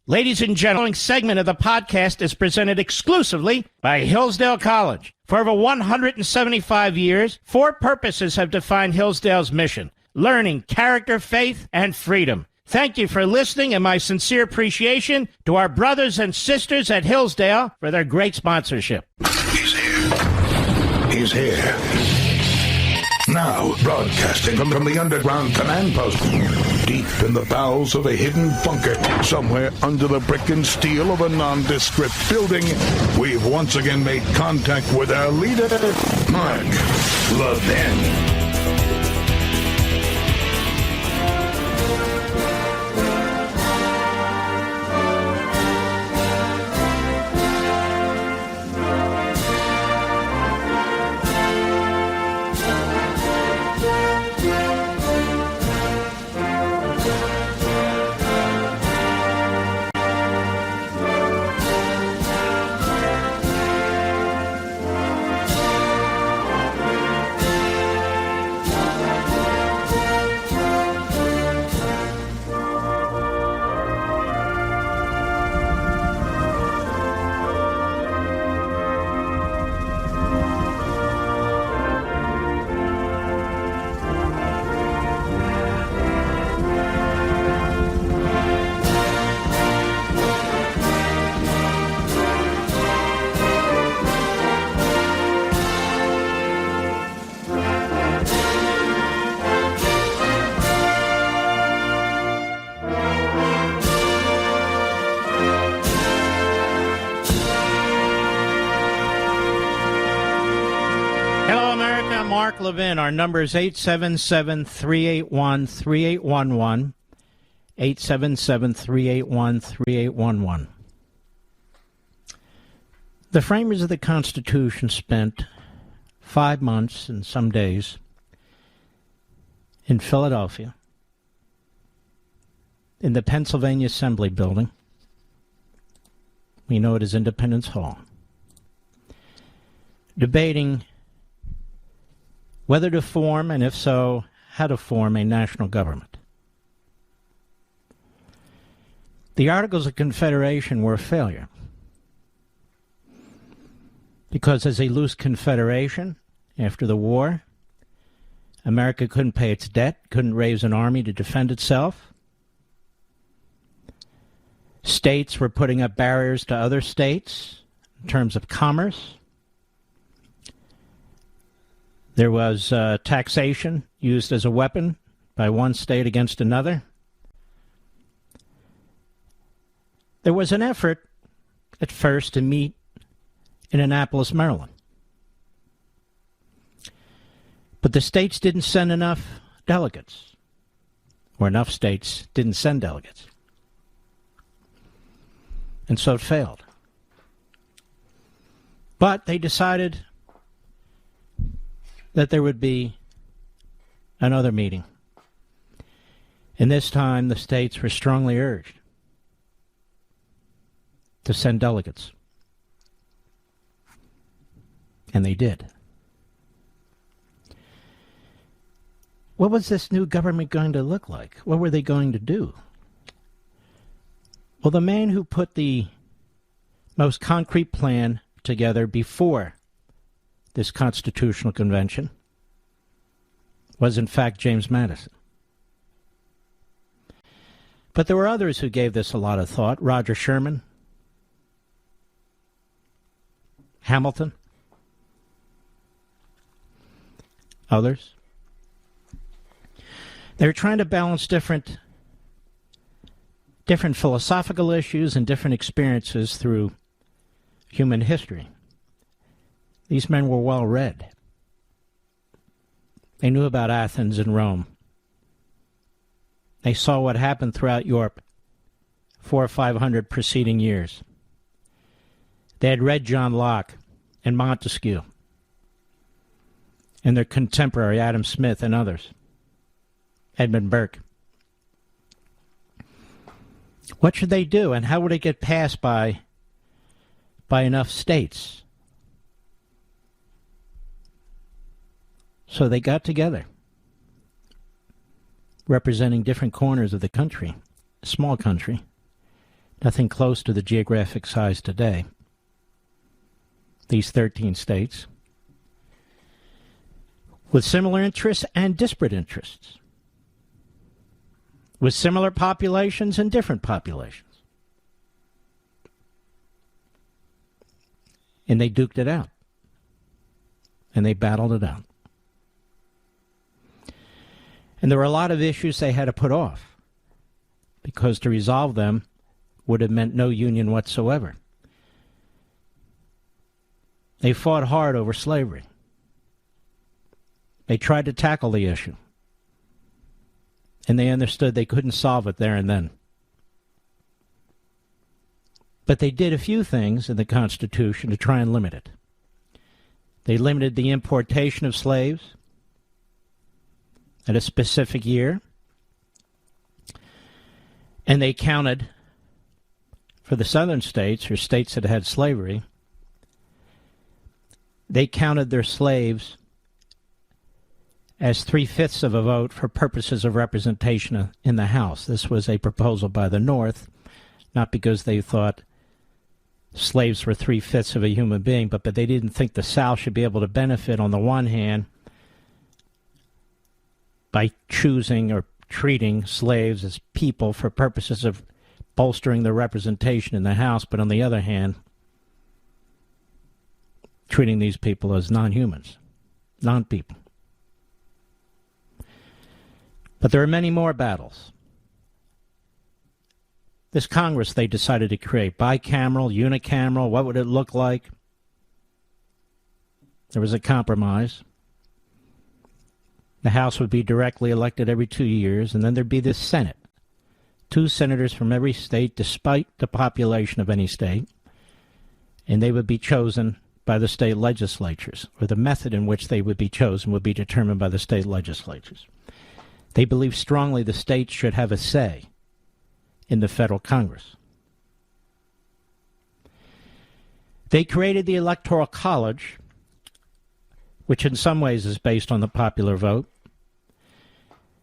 Ladies and gentlemen, segment of the podcast is presented exclusively by Hillsdale College. For over 175 years, four purposes have defined Hillsdale's mission: learning, character, faith, and freedom. Thank you for listening, and my sincere appreciation to our brothers and sisters at Hillsdale for their great sponsorship. He's here. He's here. Now, broadcasting from the underground command post, deep in the bowels of a hidden bunker, somewhere under the brick and steel of a nondescript building, we've once again made contact with our leader, Mark Levin. Mark Levin. Our number is 877-381-3811, 877-381-3811. The framers of the Constitution spent 5 months and some days in Philadelphia, in the Pennsylvania Assembly Building. We know it as Independence Hall, debating whether to form, and if so, how to form a national government. The Articles of Confederation were a failure because as a loose confederation after the war, America couldn't pay its debt, couldn't raise an army to defend itself. States were putting up barriers to other states in terms of commerce. There was taxation used as a weapon by one state against another. There was an effort at first to meet in Annapolis, Maryland. But the states didn't send enough delegates, or enough states didn't send delegates. And so it failed. But they decided that there would be another meeting. And this time the states were strongly urged to send delegates. And they did. What was this new government going to look like? What were they going to do? Well, the man who put the most concrete plan together before this constitutional convention was, in fact, James Madison. But there were others who gave this a lot of thought. Roger Sherman, Hamilton, others. They were trying to balance different philosophical issues and different experiences through human history. These men were well read. They knew about Athens and Rome. They saw what happened throughout Europe 400 or 500 preceding years. They had read John Locke and Montesquieu and their contemporary Adam Smith and others, Edmund Burke. What should they do, and how would it get passed by enough states? So they got together, representing different corners of the country, a small country, Nothing close to the geographic size today. These 13 states, with similar interests and disparate interests, with similar populations and different populations. And they duked it out. And they battled it out. And there were a lot of issues they had to put off, because to resolve them would have meant no union whatsoever. They fought hard over slavery. They tried to tackle the issue. And they understood they couldn't solve it there and then. But they did a few things in the Constitution to try and limit it. They limited the importation of slaves at a specific year. And they counted, for the southern states, or states that had slavery, they counted their slaves as 3/5 of a vote for purposes of representation in the House. This was a proposal by the North, not because they thought slaves were 3/5 of a human being, but they didn't think the South should be able to benefit, on the one hand, by choosing or treating slaves as people for purposes of bolstering their representation in the House, but on the other hand, treating these people as non-humans, non-people. But there are many more battles. This Congress they decided to create, bicameral, unicameral, what would it look like? There was a compromise. The House would be directly elected every 2 years, and then there'd be the Senate. 2 senators from every state, despite the population of any state, and they would be chosen by the state legislatures, or the method in which they would be chosen would be determined by the state legislatures. They believed strongly the states should have a say in the federal Congress. They created the Electoral College, which in some ways is based on the popular vote,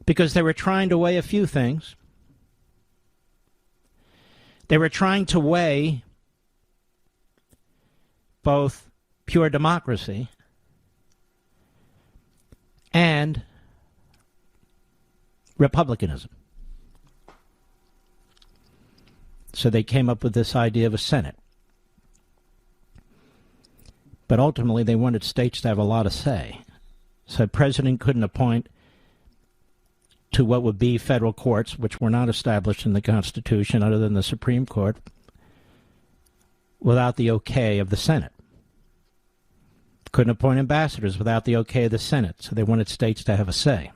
because they were trying to weigh a few things. They were trying to weigh both pure democracy and republicanism. So they came up with this idea of a Senate. But ultimately they wanted states to have a lot of say. So the president couldn't appoint to what would be federal courts, which were not established in the Constitution other than the Supreme Court, without the okay of the Senate. Couldn't appoint ambassadors without the okay of the Senate, so they wanted states to have a say.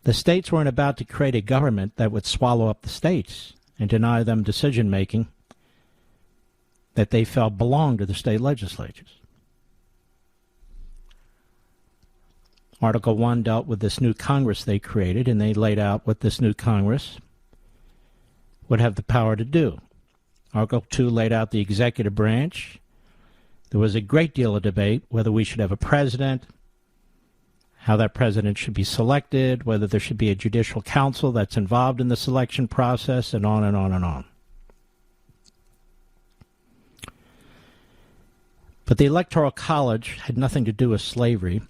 The states weren't about to create a government that would swallow up the states and deny them decision-making that they felt belonged to the state legislatures. Article 1 dealt with this new Congress they created, and they laid out what this new Congress would have the power to do. Article 2 laid out the executive branch. There was a great deal of debate whether we should have a president, how that president should be selected, whether there should be a judicial council that's involved in the selection process, and on and on and on. But the Electoral College had nothing to do with slavery.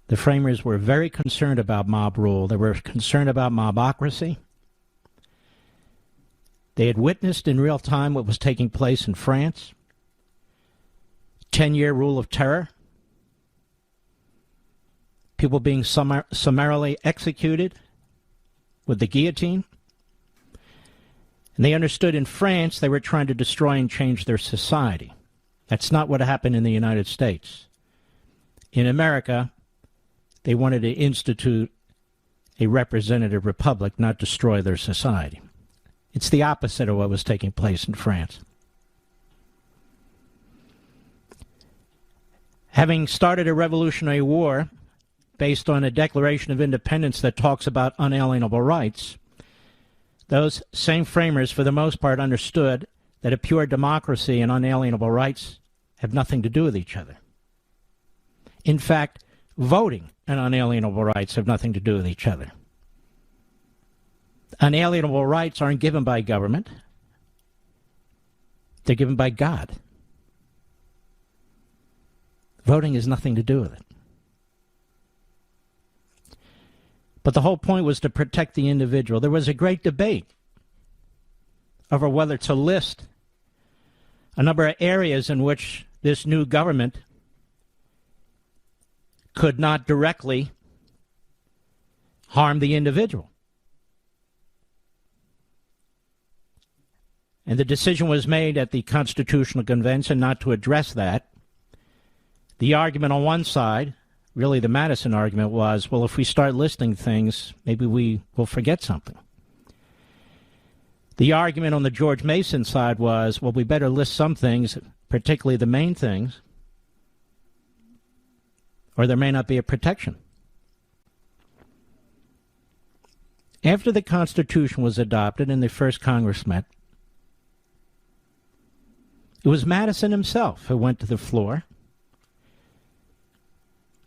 The framers were very concerned about mob rule. They were concerned about mobocracy. They had witnessed in real time what was taking place in France. 10-year rule of terror. People being summarily executed with the guillotine. And they understood in France they were trying to destroy and change their society. That's not what happened in the United States. In America, they wanted to institute a representative republic, not destroy their society. It's the opposite of what was taking place in France. Having started a revolutionary war based on a Declaration of Independence that talks about unalienable rights, those same framers, for the most part, understood that a pure democracy and unalienable rights have nothing to do with each other. In fact, voting and unalienable rights have nothing to do with each other. Unalienable rights aren't given by government. They're given by God. Voting has nothing to do with it. But the whole point was to protect the individual. There was a great debate over whether to list a number of areas in which this new government could not directly harm the individual. And the decision was made at the Constitutional Convention not to address that. The argument on one side, really the Madison argument, was, well, if we start listing things, maybe we will forget something. The argument on the George Mason side was, well, we better list some things, particularly the main things, or there may not be a protection. After the Constitution was adopted and the first Congress met, it was Madison himself who went to the floor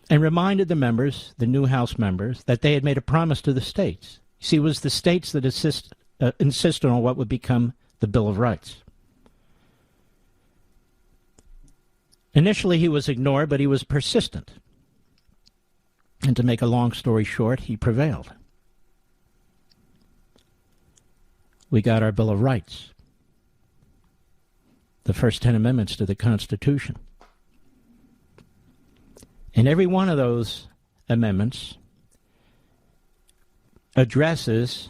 and reminded the members, the new House members, that they had made a promise to the states. You see, it was the states that insisted on what would become the Bill of Rights. Initially, he was ignored, but he was persistent. And to make a long story short, he prevailed. We got our Bill of Rights, the first 10 amendments to the Constitution. And every one of those amendments addresses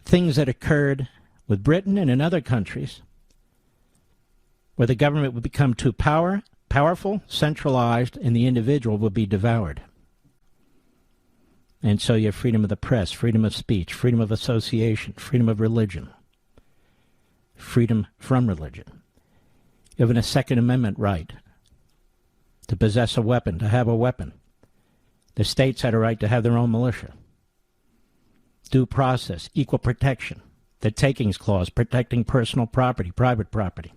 things that occurred with Britain and in other countries where the government would become too powerful, centralized, and the individual would be devoured. And so you have freedom of the press, freedom of speech, freedom of association, freedom of religion, freedom from religion. You have a Second Amendment right to possess a weapon, to have a weapon. The states had a right to have their own militia. Due process, equal protection, the takings clause, protecting personal property, private property.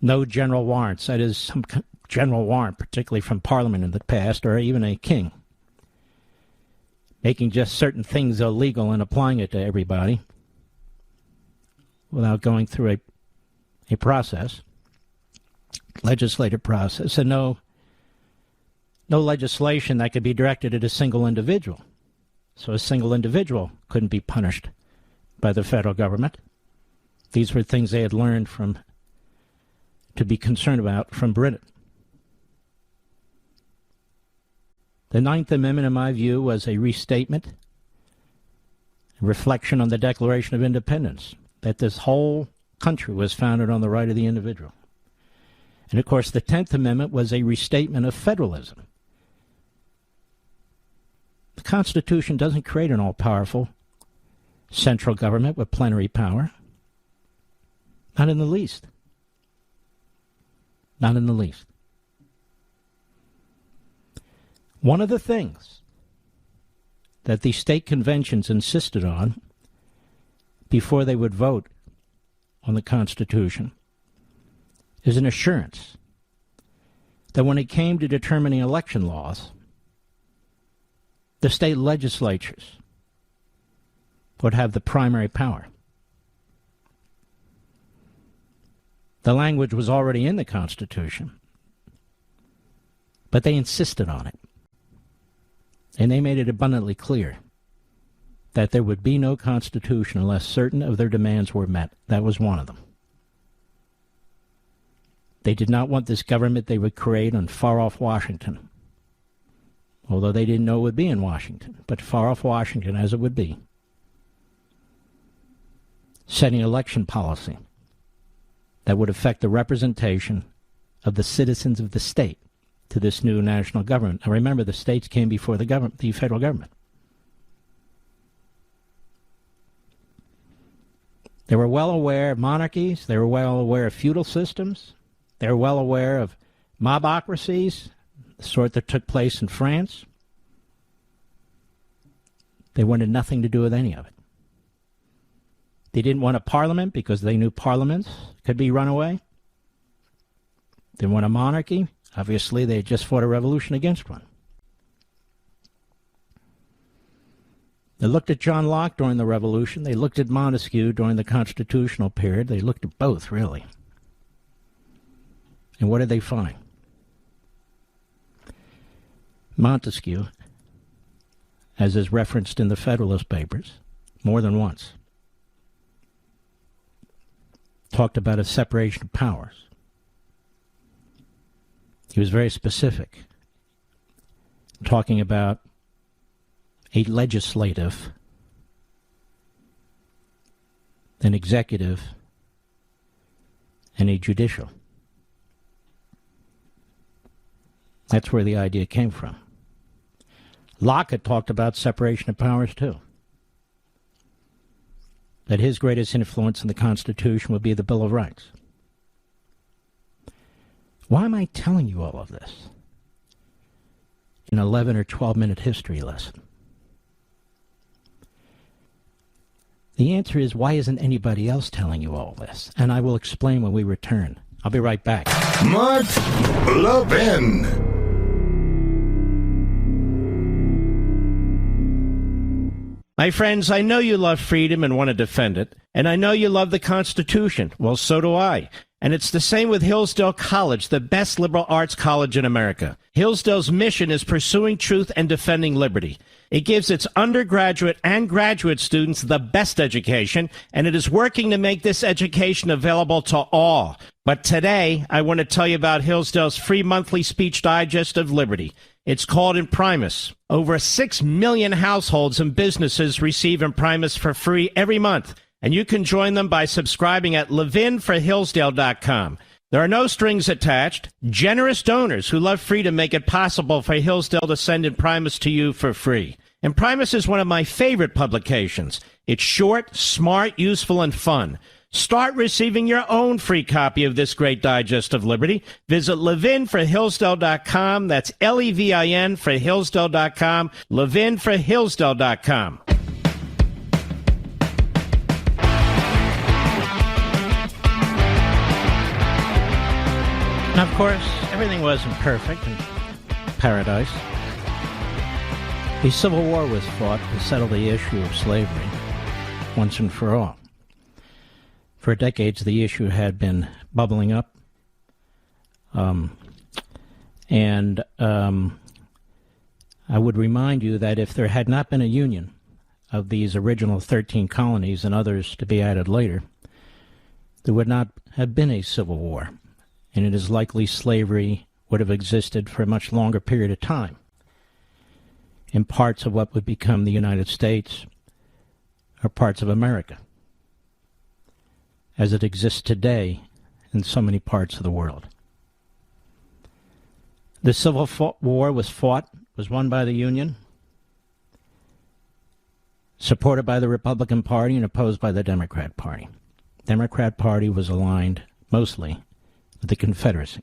No general warrants, that is, some general warrant, particularly from Parliament in the past, or even a king, making just certain things illegal and applying it to everybody without going through a process, legislative process, and no legislation that could be directed at a single individual. So a single individual couldn't be punished by the federal government. These were things they had learned to be concerned about from Britain. The Ninth Amendment, in my view, was a restatement, a reflection on the Declaration of Independence, that this whole country was founded on the right of the individual. And, of course, the 10th Amendment was a restatement of federalism. The Constitution doesn't create an all-powerful central government with plenary power. Not in the least. Not in the least. One of the things that the state conventions insisted on before they would vote on the Constitution is an assurance that when it came to determining election laws, the state legislatures would have the primary power. The language was already in the Constitution, but they insisted on it. And they made it abundantly clear that there would be no Constitution unless certain of their demands were met. That was one of them. They did not want this government they would create on far-off Washington, although they didn't know it would be in Washington, but far-off Washington as it would be, setting election policy that would affect the representation of the citizens of the state to this new national government. Now remember, the states came before the federal government. They were well aware of monarchies. They were well aware of feudal systems. They were well aware of mobocracies, the sort that took place in France. They wanted nothing to do with any of it. They didn't want a parliament because they knew parliaments could be run away. They didn't want a monarchy. Obviously, they had just fought a revolution against one. They looked at John Locke during the Revolution. They looked at Montesquieu during the Constitutional period. They looked at both, really. And what did they find? Montesquieu, as is referenced in the Federalist Papers more than once, talked about a separation of powers. He was very specific, talking about a legislative, an executive, and a judicial. That's where the idea came from. Locke had talked about separation of powers, too. That his greatest influence in the Constitution would be the Bill of Rights. Why am I telling you all of this in an 11 or 12-minute history lesson? The answer is, why isn't anybody else telling you all this? And I will explain when we return. I'll be right back. Mark Levin. My friends, I know you love freedom and want to defend it, and I know you love the Constitution. Well, so do I. And it's the same with Hillsdale College, the best liberal arts college in America. Hillsdale's mission is pursuing truth and defending liberty. It gives its undergraduate and graduate students the best education, and it is working to make this education available to all. But today, I want to tell you about Hillsdale's free monthly speech digest of liberty. It's called Imprimis. Over 6 million households and businesses receive Imprimis for free every month, and you can join them by subscribing at levinforhillsdale.com. There are no strings attached. Generous donors who love freedom make it possible for Hillsdale to send Imprimis to you for free. Imprimis is one of my favorite publications. It's short, smart, useful, and fun. Start receiving your own free copy of this great digest of liberty. Visit levinforhillsdale.com. That's Levin for Hillsdale.com. levinforhillsdale.com. Now, of course, everything wasn't perfect in paradise. A civil war was fought to settle the issue of slavery once and for all. For decades, the issue had been bubbling up. I would remind you that if there had not been a union of these original 13 colonies and others to be added later, there would not have been a civil war, and it is likely slavery would have existed for a much longer period of time in parts of what would become the United States or parts of America, as it exists today in so many parts of the world. The Civil War was won by the Union, supported by the Republican Party and opposed by the Democrat Party. The Democrat Party was aligned mostly with the Confederacy.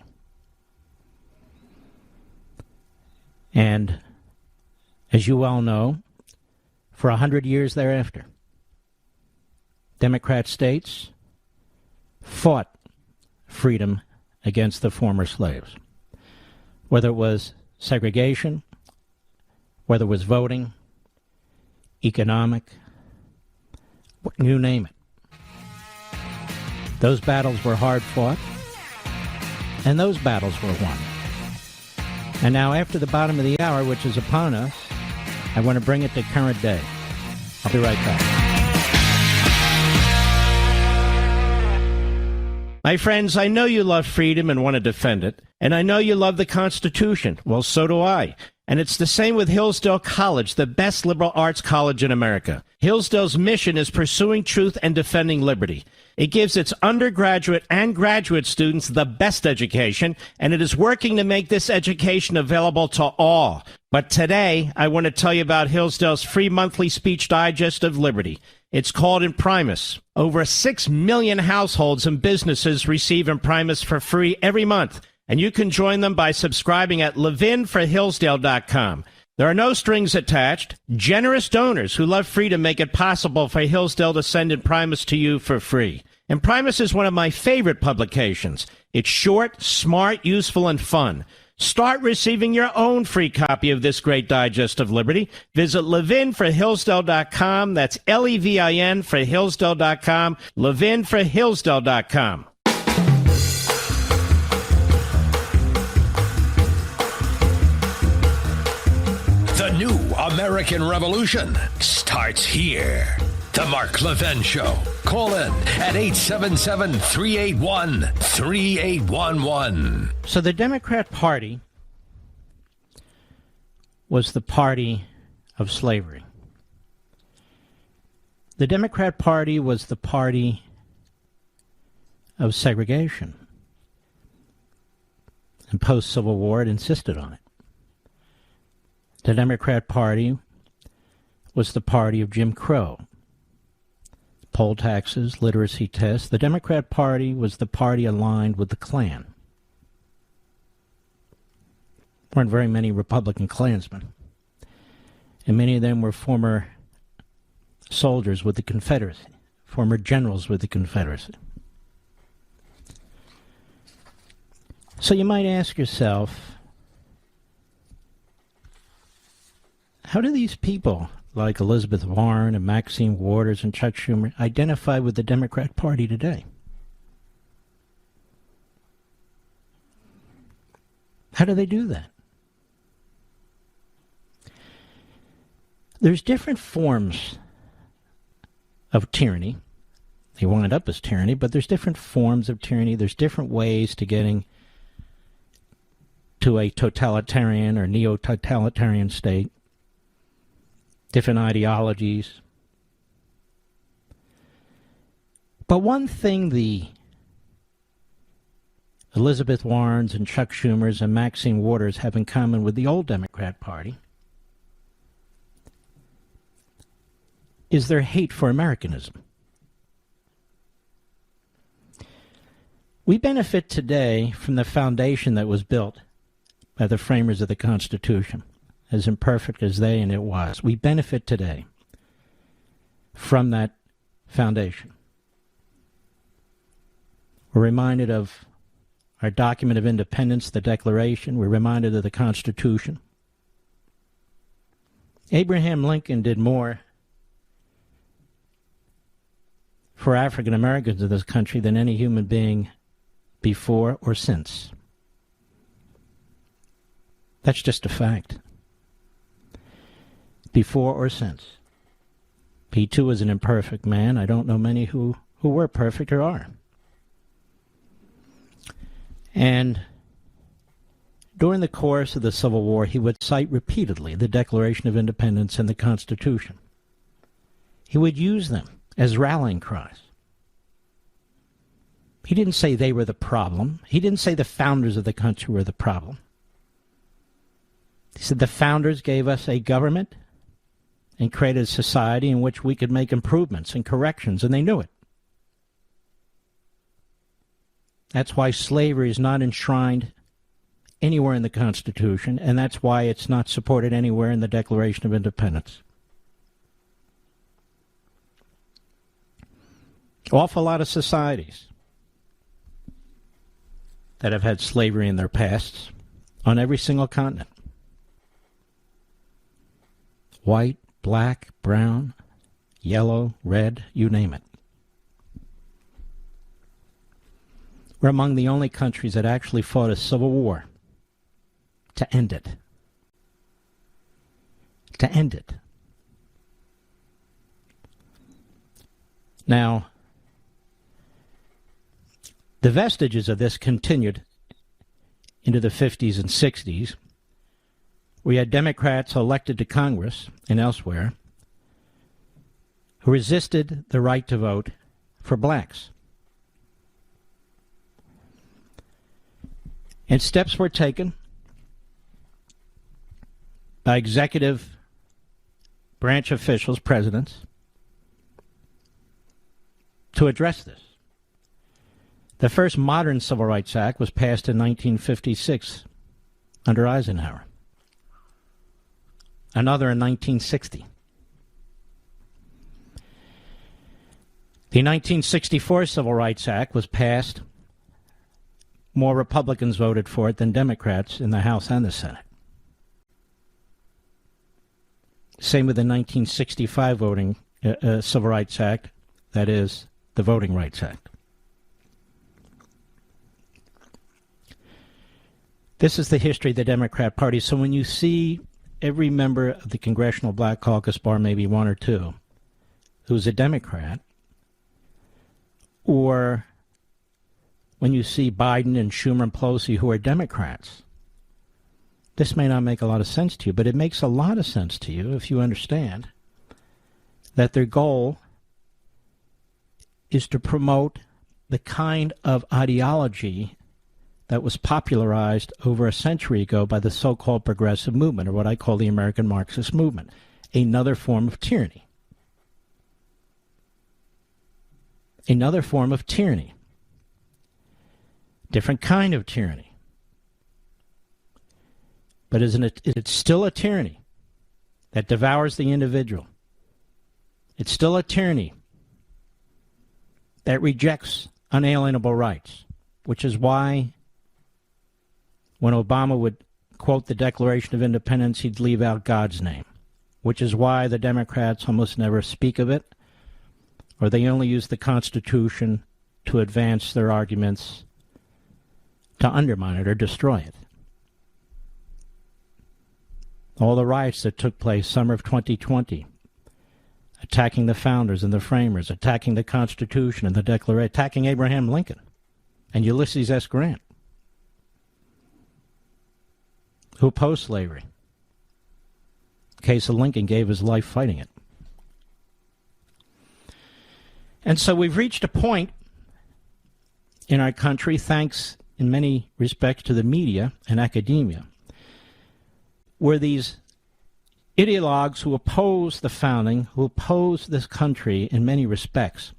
And as you well know, for 100 years thereafter, Democrat states fought freedom against the former slaves, whether it was segregation, whether it was voting, economic, you name it. Those battles were hard fought, and those battles were won. And now, after the bottom of the hour, which is upon us, I want to bring it to current day. I'll be right back. My friends, I know you love freedom and want to defend it, and I know you love the Constitution. Well, so do I. And it's the same with Hillsdale College, the best liberal arts college in America. Hillsdale's mission is pursuing truth and defending liberty. It gives its undergraduate and graduate students the best education, and it is working to make this education available to all. But today, I want to tell you about Hillsdale's free monthly speech digest of liberty. It's called Imprimis. Over 6 million households and businesses receive Imprimis for free every month, and you can join them by subscribing at levinforhillsdale.com. There are no strings attached. Generous donors who love freedom make it possible for Hillsdale to send Imprimis to you for free. Imprimis is one of my favorite publications. It's short, smart, useful, and fun. Start receiving your own free copy of this great digest of liberty. Visit levinforhillsdale.com. That's Levin for Hillsdale.com. levinforhillsdale.com. The new American Revolution starts here. The Mark Levin Show. Call in at 877-381-3811. So the Democrat Party was the party of slavery. The Democrat Party was the party of segregation. And post-Civil War, it insisted on it. The Democrat Party was the party of Jim Crow. Poll taxes, literacy tests. The Democrat Party was the party aligned with the Klan. There weren't very many Republican Klansmen. And many of them were former soldiers with the Confederacy, former generals with the Confederacy. So you might ask yourself, how do these people like Elizabeth Warren and Maxine Waters and Chuck Schumer identify with the Democrat Party today? How do they do that? There's different forms of tyranny. They wind up as tyranny, but there's different forms of tyranny. There's different ways to getting to a totalitarian or neo-totalitarian state. Different ideologies. But one thing the Elizabeth Warrens and Chuck Schumers and Maxine Waters have in common with the old Democrat Party is their hate for Americanism. We benefit today from the foundation that was built by the framers of the Constitution. As imperfect as they and it was. We benefit today from that foundation. We're reminded of our document of independence, the Declaration. We're reminded of the Constitution. Abraham Lincoln did more for African Americans in this country than any human being before or since. That's just a fact. Before or since. He too is an imperfect man. I don't know many who were perfect or are. And during the course of the Civil War, he would cite repeatedly the Declaration of Independence and the Constitution. He would use them as rallying cries. He didn't say they were the problem. He didn't say the founders of the country were the problem. He said the founders gave us a government and created a society in which we could make improvements and corrections, and they knew it. That's why slavery is not enshrined anywhere in the Constitution, and that's why it's not supported anywhere in the Declaration of Independence. Awful lot of societies that have had slavery in their pasts on every single continent. White, black, brown, yellow, red, you name it. We're among the only countries that actually fought a civil war to end it. To end it. Now, the vestiges of this continued into the 50s and 60s. We had Democrats elected to Congress and elsewhere who resisted the right to vote for blacks. And steps were taken by executive branch officials, presidents, to address this. The first modern Civil Rights Act was passed in 1956 under Eisenhower. Another in 1960. The 1964 Civil Rights Act was passed more Republicans voted for it than Democrats in the House and the Senate. Same with the 1965 Civil Rights Act, that is, the Voting Rights Act. This is the history of the Democrat Party. So when you see every member of the Congressional Black Caucus, bar maybe one or two, who's a Democrat, or when you see Biden and Schumer and Pelosi who are Democrats, this may not make a lot of sense to you, but it makes a lot of sense to you if you understand that their goal is to promote the kind of ideology that was popularized over a century ago by the so-called progressive movement, or what I call the American Marxist movement, another form of tyranny. Another form of tyranny. Different kind of tyranny. But isn't it? It's still a tyranny that devours the individual. It's still a tyranny that rejects unalienable rights, which is why when Obama would quote the Declaration of Independence, he'd leave out God's name, which is why the Democrats almost never speak of it, or they only use the Constitution to advance their arguments, to undermine it or destroy it. All the riots that took place summer of 2020, attacking the founders and the framers, attacking the Constitution and the Declaration, attacking Abraham Lincoln and Ulysses S. Grant, who opposed slavery. In case of Lincoln, gave his life fighting it. And so we've reached a point in our country, thanks in many respects to the media and academia, where these ideologues who oppose the founding, who oppose this country in many respects,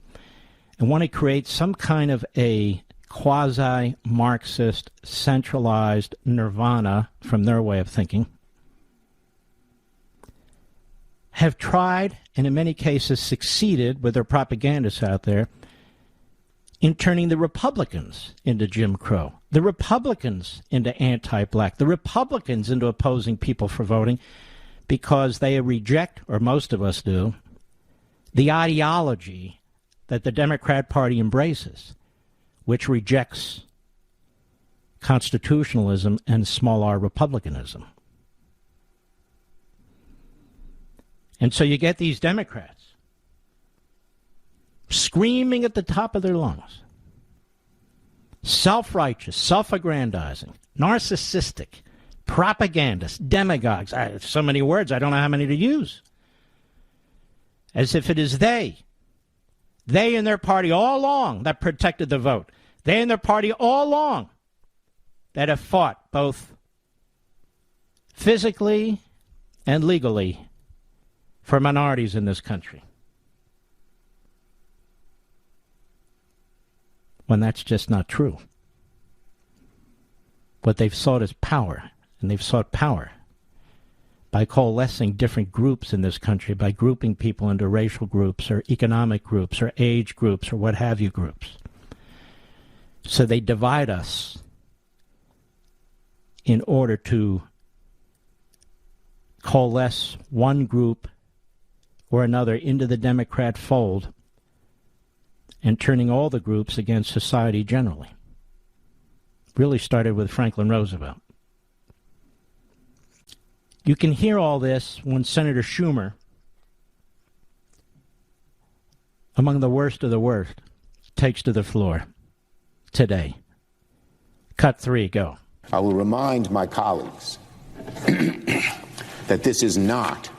and want to create some kind of a quasi-Marxist, centralized nirvana from their way of thinking, have tried, and in many cases succeeded with their propagandists out there, in turning the Republicans into Jim Crow, the Republicans into anti-black, the Republicans into opposing people for voting, because they reject, or most of us do, the ideology that the Democrat Party embraces, which rejects constitutionalism and small r republicanism. And so you get these Democrats screaming at the top of their lungs, self-righteous, self-aggrandizing, narcissistic, propagandists, demagogues. So many words, I don't know how many to use. As if it is they and their party all along that protected the vote. They and their party all along that have fought both physically and legally for minorities in this country. When that's just not true. What they've sought is power, and they've sought power by coalescing different groups in this country, by grouping people into racial groups or economic groups or age groups or what have you groups. So they divide us in order to coalesce one group or another into the Democrat fold, and turning all the groups against society generally. Really started with Franklin Roosevelt. You can hear all this when Senator Schumer, among the worst of the worst, takes to the floor today. Cut 3, go. I will remind my colleagues that this is not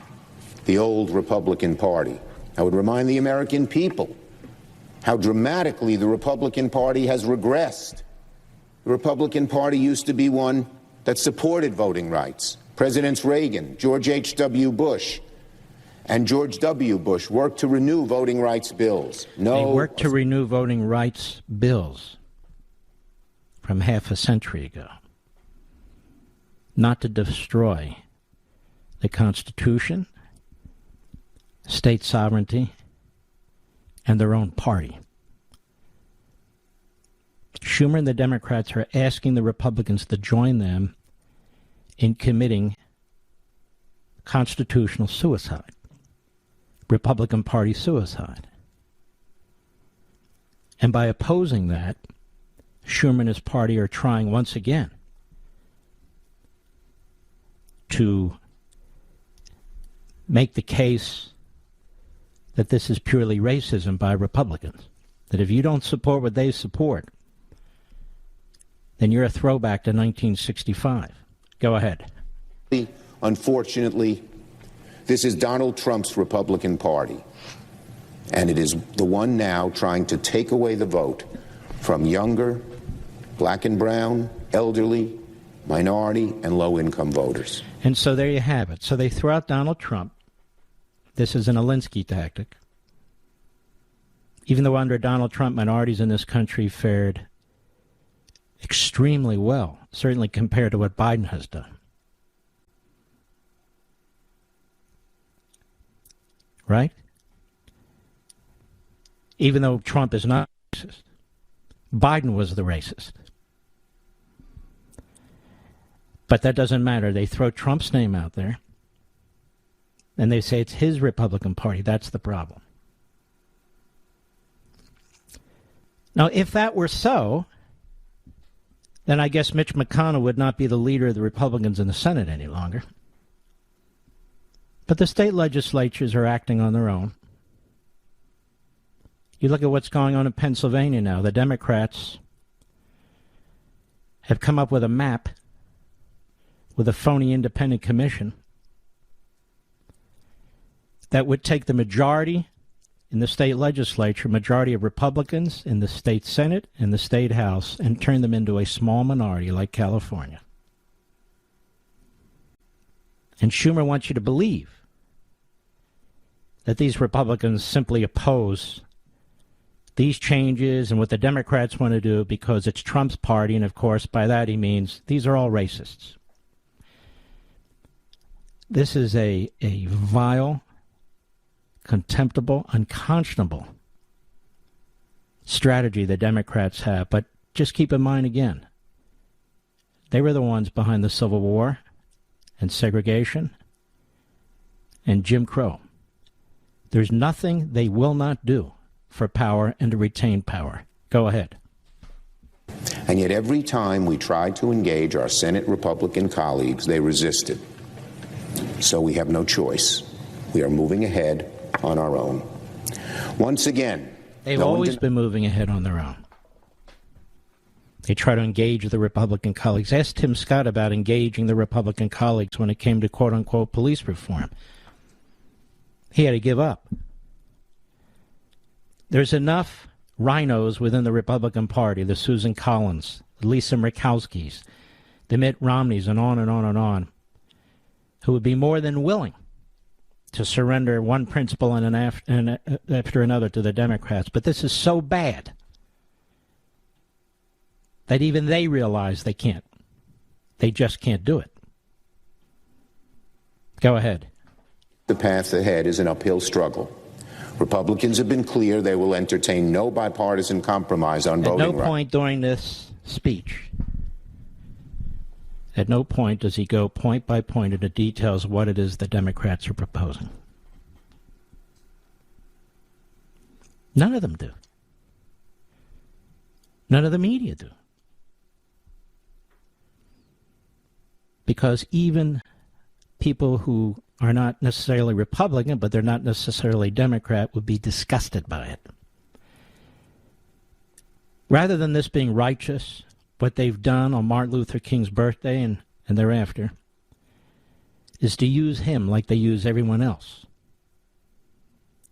the old Republican Party. I would remind the American people how dramatically the Republican Party has regressed. The Republican Party used to be one that supported voting rights. Presidents Reagan, George H.W. Bush, and George W. Bush worked to renew voting rights bills. They worked to renew voting rights bills from half a century ago, not to destroy the Constitution, state sovereignty, and their own party. Schumer and the Democrats are asking the Republicans to join them in committing constitutional suicide, Republican Party suicide. And by opposing that, Schumer and his party are trying once again to make the case that this is purely racism by Republicans. That if you don't support what they support, then you're a throwback to 1965. Go ahead. Unfortunately, this is Donald Trump's Republican Party, and it is the one now trying to take away the vote from younger, black and brown, elderly, minority, and low-income voters. And so there you have it. So they throw out Donald Trump. This is an Alinsky tactic. Even though under Donald Trump, minorities in this country fared extremely well, certainly compared to what Biden has done. Right? Even though Trump is not racist, Biden was the racist. But that doesn't matter. They throw Trump's name out there, and they say it's his Republican Party. That's the problem. Now, if that were so, then I guess Mitch McConnell would not be the leader of the Republicans in the Senate any longer. But the state legislatures are acting on their own. You look at what's going on in Pennsylvania now. The Democrats have come up with a map with a phony independent commission that would take the majority in the state legislature, majority of Republicans in the state Senate and the state House, and turn them into a small minority like California. And Schumer wants you to believe that these Republicans simply oppose these changes and what the Democrats want to do because it's Trump's party, and of course by that he means these are all racists. This is a vile, contemptible, unconscionable strategy the Democrats have. But just keep in mind again, they were the ones behind the Civil War and segregation and Jim Crow. There's nothing they will not do for power and to retain power. Go ahead. And yet every time we tried to engage our Senate Republican colleagues, they resisted. So we have no choice. We are moving ahead on our own. Once again, they've always been moving ahead on their own. They try to engage the Republican colleagues. Ask Tim Scott about engaging the Republican colleagues when it came to quote-unquote police reform. He had to give up. There's enough rhinos within the Republican Party, the Susan Collins, the Lisa Murkowskis, the Mitt Romneys, and on and on and on, who would be more than willing to surrender one principle and after another to the Democrats. But this is so bad that even they realize they can't. They just can't do it. Go ahead. The path ahead is an uphill struggle. Republicans have been clear they will entertain no bipartisan compromise on voting rights. At no point during this speech, at no point does he go point by point into details of what it is the Democrats are proposing. None of them do. None of the media do. Because even people who are not necessarily Republican, but they're not necessarily Democrat, would be disgusted by it. Rather than this being righteous, what they've done on Martin Luther King's birthday and thereafter is to use him like they use everyone else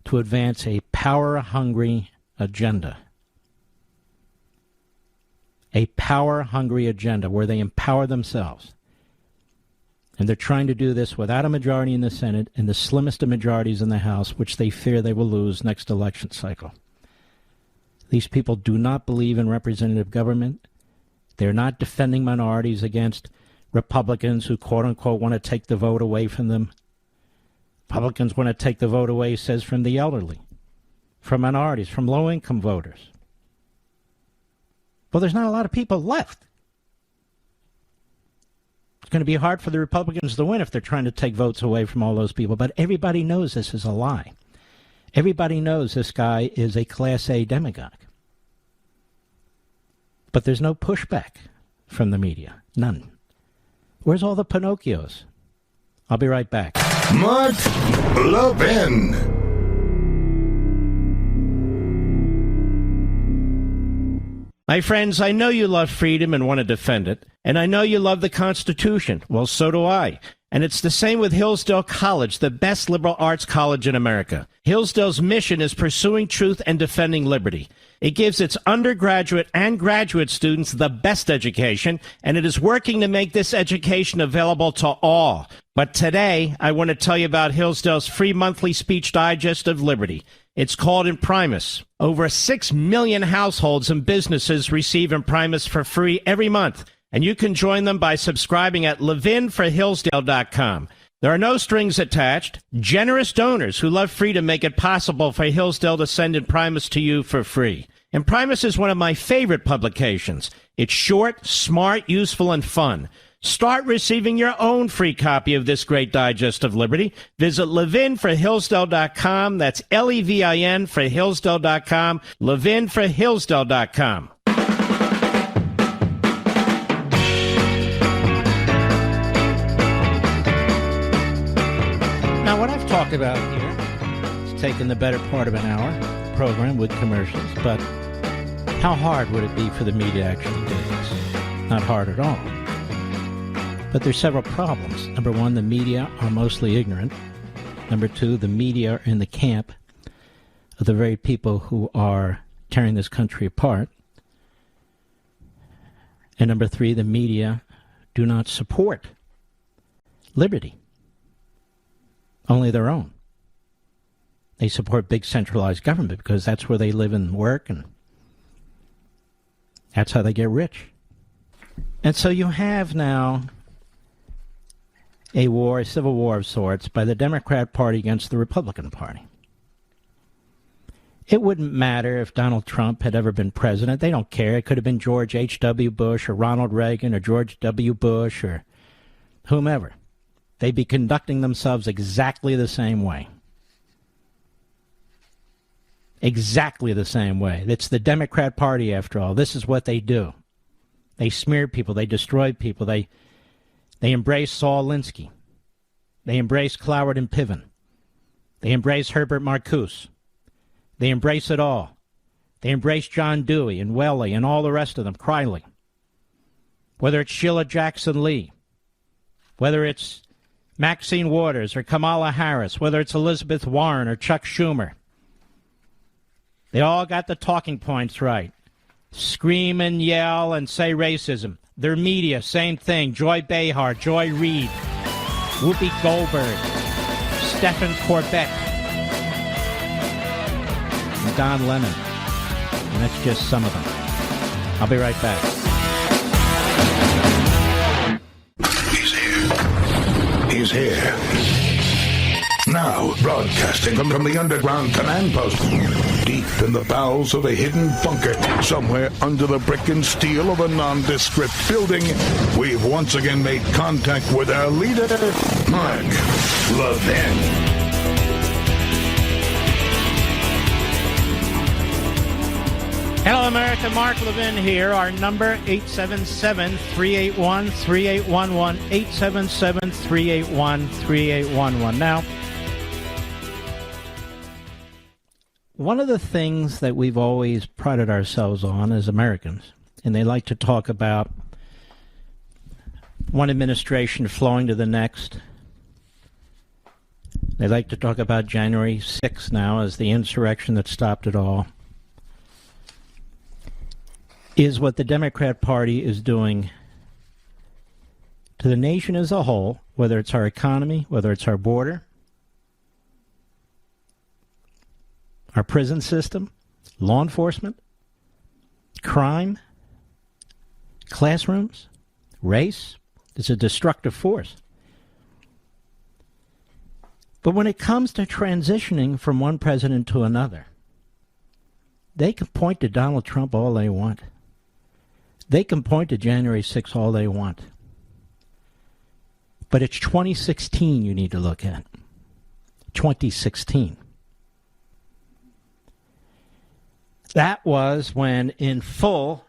to advance a power-hungry agenda. A power-hungry agenda where they empower themselves. And they're trying to do this without a majority in the Senate and the slimmest of majorities in the House, which they fear they will lose next election cycle. These people do not believe in representative government. They're not defending minorities against Republicans who, quote-unquote, want to take the vote away from them. Republicans want to take the vote away, says, from the elderly, from minorities, from low-income voters. Well, there's not a lot of people left. It's going to be hard for the Republicans to win if they're trying to take votes away from all those people. But everybody knows this is a lie. Everybody knows this guy is a Class A demagogue. But there's no pushback from the media. None. Where's all the Pinocchios? I'll be right back. Mark Levin. My friends, I know you love freedom and want to defend it, and I know you love the Constitution. Well, so do I. And it's the same with Hillsdale College, the best liberal arts college in America. Hillsdale's mission is pursuing truth and defending liberty. It gives its undergraduate and graduate students the best education, and it is working to make this education available to all. But today, I want to tell you about Hillsdale's free monthly speech digest of liberty. It's called Imprimis. Over 6 million households and businesses receive Imprimis for free every month, and you can join them by subscribing at levinforhillsdale.com. There are no strings attached. Generous donors who love freedom make it possible for Hillsdale to send Imprimis to you for free. Imprimis is one of my favorite publications. It's short, smart, useful, and fun. Start receiving your own free copy of this great digest of liberty. Visit levinforhillsdale.com. That's Levin for Hillsdale.com. levinforhillsdale.com. Now, what I've talked about here has taken the better part of an hour program with commercials, but how hard would it be for the media to actually do this? Not hard at all. But there's several problems. Number one, the media are mostly ignorant. Number two, the media are in the camp of the very people who are tearing this country apart. And number three, the media do not support liberty. Only their own. They support big centralized government because that's where they live and work, and that's how they get rich. And so you have now a war, a civil war of sorts, by the Democrat Party against the Republican Party. It wouldn't matter if Donald Trump had ever been president. They don't care. It could have been George H.W. Bush or Ronald Reagan or George W. Bush or whomever. They'd be conducting themselves exactly the same way. Exactly the same way. It's the Democrat Party, after all. This is what they do. They smear people. They destroy people. They embrace Saul Alinsky. They embrace Cloward and Piven. They embrace Herbert Marcuse. They embrace it all. They embrace John Dewey and Welly and all the rest of them, Criley. Whether it's Sheila Jackson Lee, whether it's Maxine Waters or Kamala Harris, whether it's Elizabeth Warren or Chuck Schumer, they all got the talking points right. Scream and yell and say racism. Their media, same thing. Joy Behar, Joy Reid, Whoopi Goldberg, Stephen Corbett, and Don Lemon. And that's just some of them. I'll be right back. He's here. He's here. Now, broadcasting from the underground command post, deep in the bowels of a hidden bunker, somewhere under the brick and steel of a nondescript building, we've once again made contact with our leader, Mark Levin. Hello, America. Mark Levin here. Our number, 877-381-3811, 877-381-3811. Now, one of the things that we've always prided ourselves on as Americans, and they like to talk about one administration flowing to the next. They like to talk about January 6th now as the insurrection that stopped it all, is what the Democrat Party is doing to the nation as a whole, whether it's our economy, whether it's our border, our prison system, law enforcement, crime, classrooms, race. It's a destructive force. But when it comes to transitioning from one president to another, they can point to Donald Trump all they want. They can point to January 6th all they want. But it's 2016 you need to look at. 2016. That was when, in full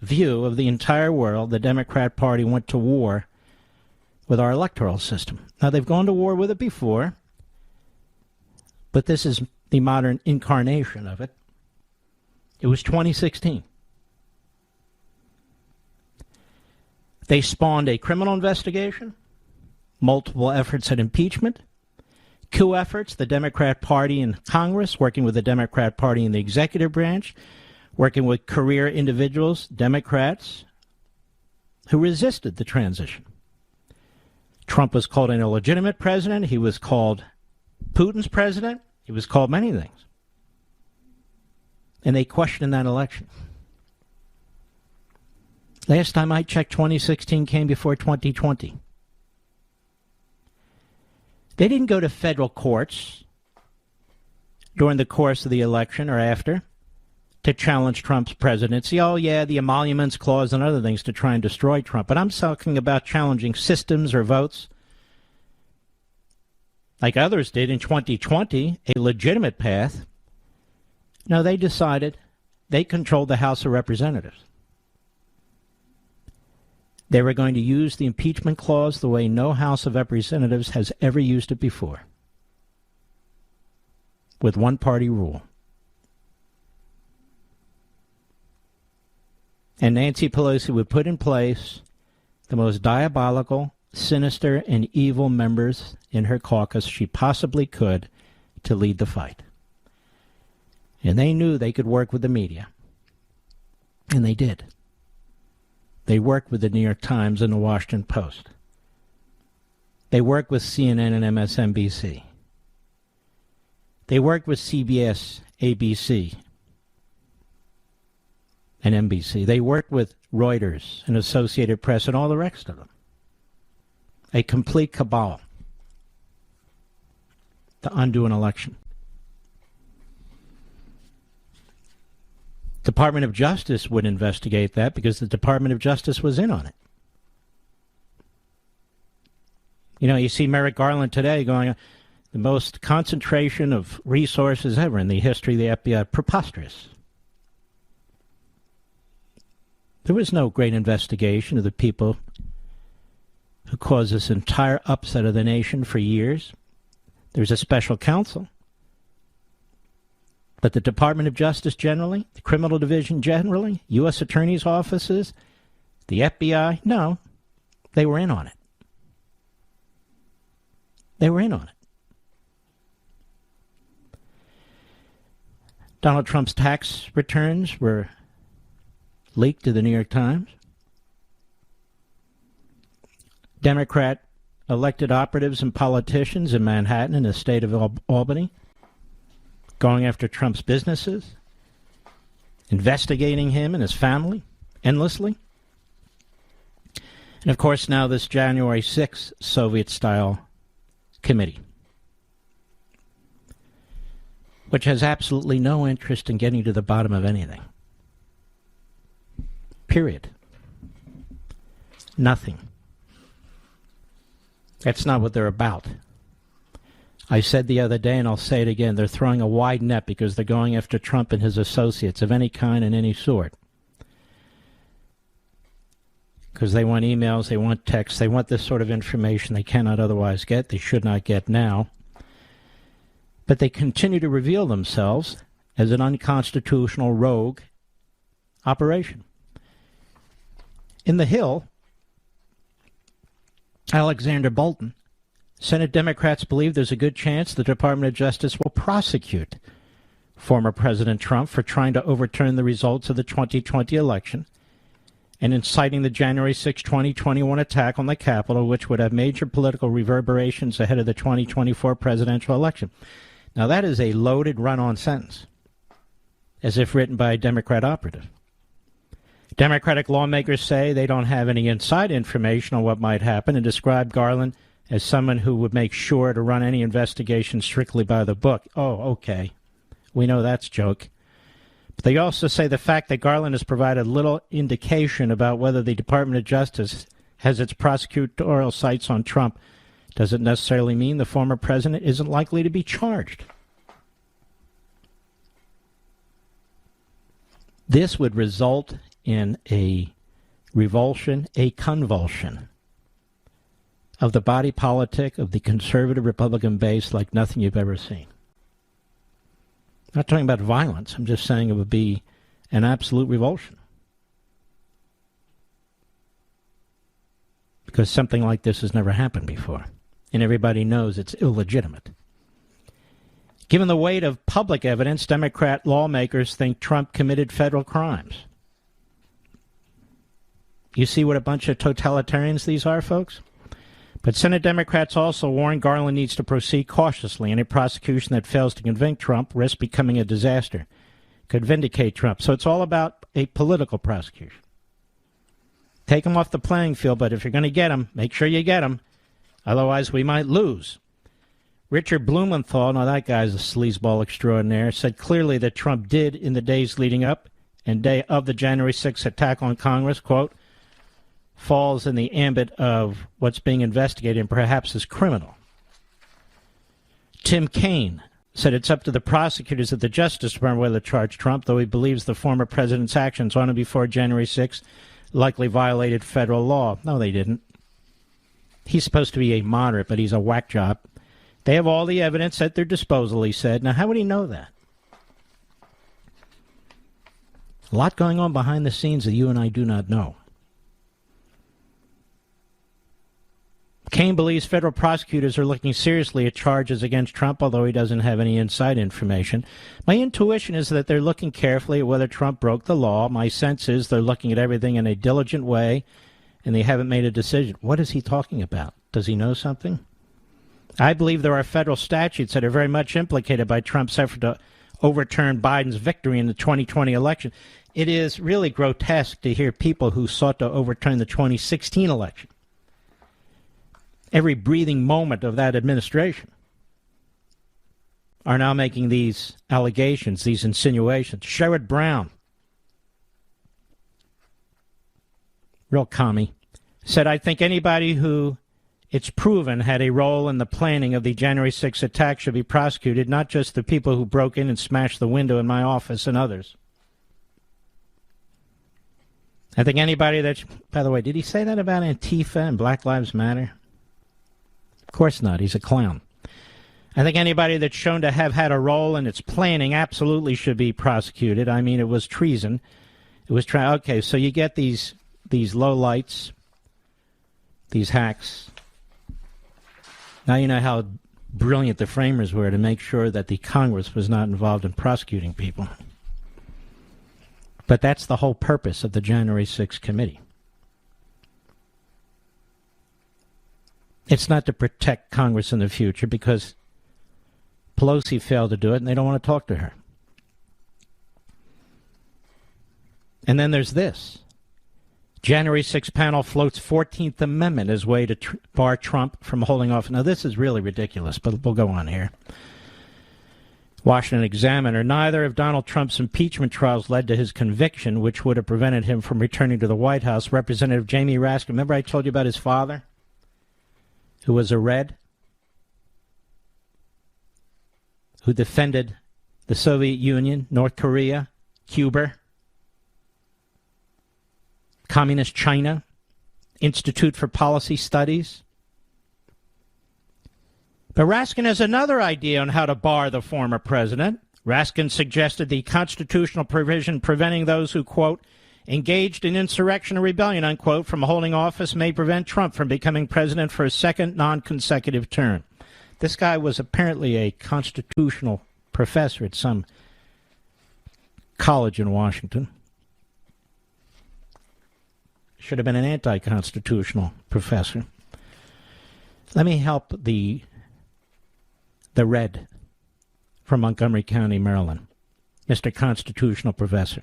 view of the entire world, the Democrat Party went to war with our electoral system. Now, they've gone to war with it before, but this is the modern incarnation of it. It was 2016. They spawned a criminal investigation, multiple efforts at impeachment, coup efforts, the Democrat Party in Congress, working with the Democrat Party in the executive branch, working with career individuals, Democrats, who resisted the transition. Trump was called an illegitimate president. He was called Putin's president. He was called many things. And they questioned that election. Last time I checked, 2016 came before 2020. They didn't go to federal courts during the course of the election or after to challenge Trump's presidency. Oh, yeah, the emoluments clause and other things to try and destroy Trump. But I'm talking about challenging systems or votes like others did in 2020, a legitimate path. No, they decided they controlled the House of Representatives. They were going to use the impeachment clause the way no House of Representatives has ever used it before, with one-party rule. And Nancy Pelosi would put in place the most diabolical, sinister, and evil members in her caucus she possibly could to lead the fight. And they knew they could work with the media. And they did. They worked with the New York Times and the Washington Post. They worked with CNN and MSNBC. They worked with CBS, ABC, and NBC. They worked with Reuters and Associated Press and all the rest of them. A complete cabal to undo an election. Department of Justice would investigate that because the Department of Justice was in on it. You know, you see Merrick Garland today going, the most concentration of resources ever in the history of the FBI. Preposterous. There was no great investigation of the people who caused this entire upset of the nation for years. There's a special counsel. But the Department of Justice generally, the Criminal Division generally, U.S. Attorney's offices, the FBI, no, they were in on it. They were in on it. Donald Trump's tax returns were leaked to the New York Times. Democrat elected operatives and politicians in Manhattan and the state of Albany going after Trump's businesses, investigating him and his family endlessly. And, of course, now this January 6th Soviet-style committee, which has absolutely no interest in getting to the bottom of anything. Period. Nothing. That's not what they're about. I said the other day, and I'll say it again, they're throwing a wide net because they're going after Trump and his associates of any kind and any sort. Because they want emails, they want texts, they want this sort of information they cannot otherwise get, they should not get now. But they continue to reveal themselves as an unconstitutional rogue operation. In the Hill, Alexander Bolton, Senate Democrats believe there's a good chance the Department of Justice will prosecute former President Trump for trying to overturn the results of the 2020 election and inciting the January 6, 2021 attack on the Capitol, which would have major political reverberations ahead of the 2024 presidential election. Now, that is a loaded run-on sentence, as if written by a Democrat operative. Democratic lawmakers say they don't have any inside information on what might happen and describe Garland as someone who would make sure to run any investigation strictly by the book. Oh, okay. We know that's a joke. They also say the fact that Garland has provided little indication about whether the Department of Justice has its prosecutorial sights on Trump doesn't necessarily mean the former president isn't likely to be charged. This would result in a revulsion, a convulsion of the body politic of the conservative Republican base like nothing you've ever seen. I'm not talking about violence. I'm just saying it would be an absolute revulsion. Because something like this has never happened before. And everybody knows it's illegitimate. Given the weight of public evidence, Democrat lawmakers think Trump committed federal crimes. You see what a bunch of totalitarians these are, folks? But Senate Democrats also warn Garland needs to proceed cautiously, and a prosecution that fails to convict Trump risks becoming a disaster. Could vindicate Trump. So it's all about a political prosecution. Take him off the playing field, but if you're going to get him, make sure you get him. Otherwise, we might lose. Richard Blumenthal, now that guy's a sleazeball extraordinaire, said clearly that Trump did, in the days leading up and day of the January 6th attack on Congress, quote, falls in the ambit of what's being investigated and perhaps is criminal. Tim Kaine said it's up to the prosecutors at the Justice Department whether to charge Trump, though he believes the former president's actions on and before January 6th likely violated federal law. No, they didn't. He's supposed to be a moderate, but he's a whack job. They have all the evidence at their disposal, he said. Now, how would he know that? A lot going on behind the scenes that you and I do not know. Kaine believes federal prosecutors are looking seriously at charges against Trump, although he doesn't have any inside information. My intuition is that they're looking carefully at whether Trump broke the law. My sense is they're looking at everything in a diligent way, and they haven't made a decision. What is he talking about? Does he know something? I believe there are federal statutes that are very much implicated by Trump's effort to overturn Biden's victory in the 2020 election. It is really grotesque to hear people who sought to overturn the 2016 election. Every breathing moment of that administration are now making these allegations, these insinuations. Sherrod Brown, real commie, said, I think anybody who it's proven had a role in the planning of the January 6th attack should be prosecuted, not just the people who broke in and smashed the window in my office and others. I think anybody that, by the way, did he say that about Antifa and Black Lives Matter? Of course not. He's a clown. I think anybody that's shown to have had a role in its planning absolutely should be prosecuted. I mean, it was treason. It was okay, so you get these lowlights, these hacks. Now you know how brilliant the framers were to make sure that the Congress was not involved in prosecuting people. But that's the whole purpose of the January 6th committee. It's not to protect Congress in the future because Pelosi failed to do it and they don't want to talk to her. And then there's this. January 6th panel floats 14th Amendment as way to bar Trump from holding office. Now, this is really ridiculous, but we'll go on here. Washington Examiner, neither of Donald Trump's impeachment trials led to his conviction, which would have prevented him from returning to the White House. Representative Jamie Raskin, remember I told you about his father, who was a Red, who defended the Soviet Union, North Korea, Cuba, Communist China, Institute for Policy Studies. But Raskin has another idea on how to bar the former president. Raskin suggested the constitutional provision preventing those who, quote, engaged in insurrection or rebellion, unquote, from holding office may prevent Trump from becoming president for a second non-consecutive term. This guy was apparently a constitutional professor at some college in Washington. Should have been an anti-constitutional professor. Let me help the Red from Montgomery County, Maryland, Mr. Constitutional Professor.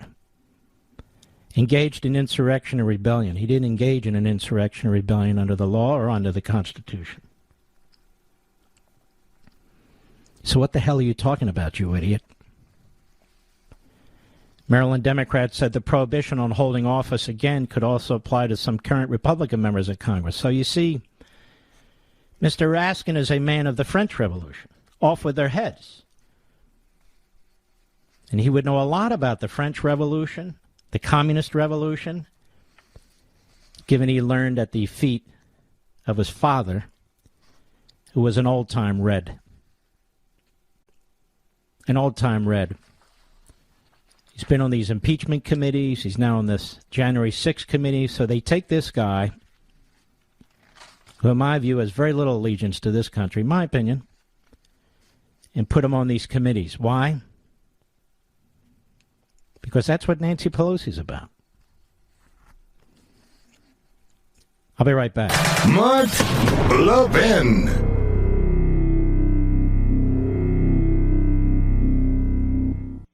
Engaged in insurrection or rebellion. He didn't engage in an insurrection or rebellion under the law or under the Constitution. So what the hell are you talking about, you idiot? Maryland Democrats said the prohibition on holding office again could also apply to some current Republican members of Congress. So you see, Mr. Raskin is a man of the French Revolution. Off with their heads. And he would know a lot about the French Revolution, the Communist Revolution, given he learned at the feet of his father, who was an old-time Red. An old-time Red. He's been on these impeachment committees. He's now on this January 6th committee. So they take this guy, who in my view has very little allegiance to this country, in my opinion, and put him on these committees. Why? Because that's what Nancy Pelosi's about. I'll be right back. Mark Levin.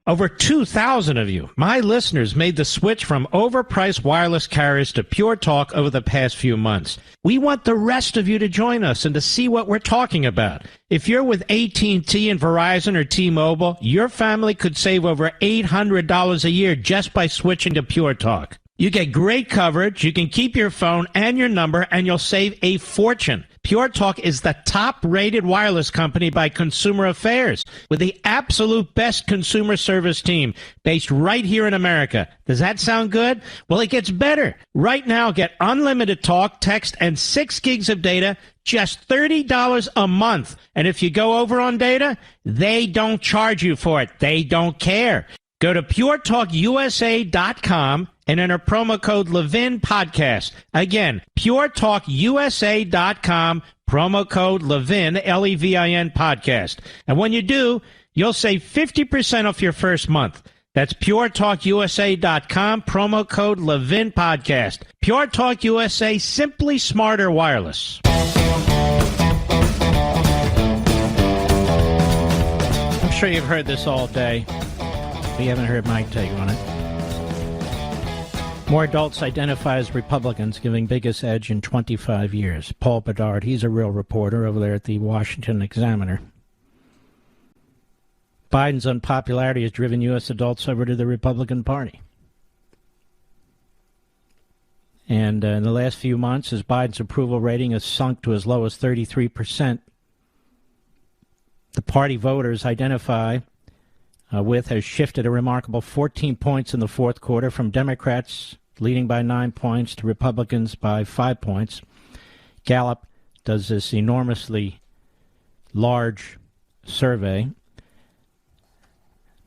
Over 2,000 of you, my listeners, made the switch from overpriced wireless carriers to Pure Talk over the past few months. We want the rest of you to join us and to see what we're talking about. If you're with AT&T and Verizon or T-Mobile, your family could save over $800 a year just by switching to Pure Talk. You get great coverage, you can keep your phone and your number, and you'll save a fortune. Pure Talk is the top-rated wireless company by Consumer Affairs, with the absolute best consumer service team based right here in America. Does that sound good? Well, it gets better. Right now, get unlimited talk, text, and 6 gigs of data, just $30 a month. And if you go over on data, they don't charge you for it. They don't care. Go to puretalkusa.com and enter promo code Levin Podcast. Again, puretalkusa.com, promo code Levin, Levin Podcast. And when you do, you'll save 50% off your first month. That's puretalkusa.com, promo code Levin Podcast. Pure Talk USA, simply smarter wireless. I'm sure you've heard this all day. You haven't heard my take on it. More adults identify as Republicans, giving biggest edge in 25 years. Paul Bedard, he's a real reporter over there at the Washington Examiner. Biden's unpopularity has driven U.S. adults over to the Republican Party. And in the last few months, as Biden's approval rating has sunk to as low as 33%, the party voters identify with has shifted a remarkable 14 points in the fourth quarter from Democrats leading by 9 points to Republicans by 5 points. Gallup does this enormously large survey.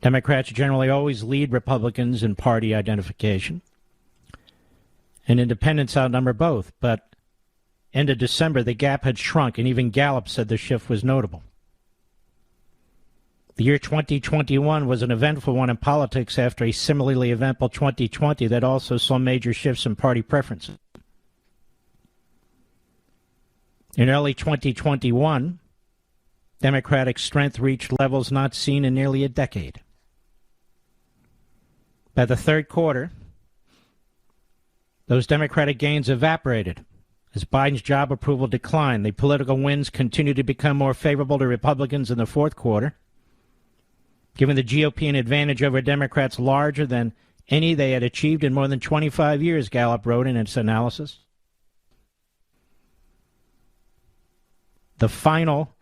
Democrats generally always lead Republicans in party identification, and independents outnumber both. But end of December, the gap had shrunk, and even Gallup said the shift was notable. The year 2021 was an eventful one in politics after a similarly eventful 2020 that also saw major shifts in party preferences. In early 2021, Democratic strength reached levels not seen in nearly a decade. By the third quarter, those Democratic gains evaporated as Biden's job approval declined. The political winds continued to become more favorable to Republicans in the fourth quarter, giving the GOP an advantage over Democrats larger than any they had achieved in more than 25 years, Gallup wrote in its analysis. The final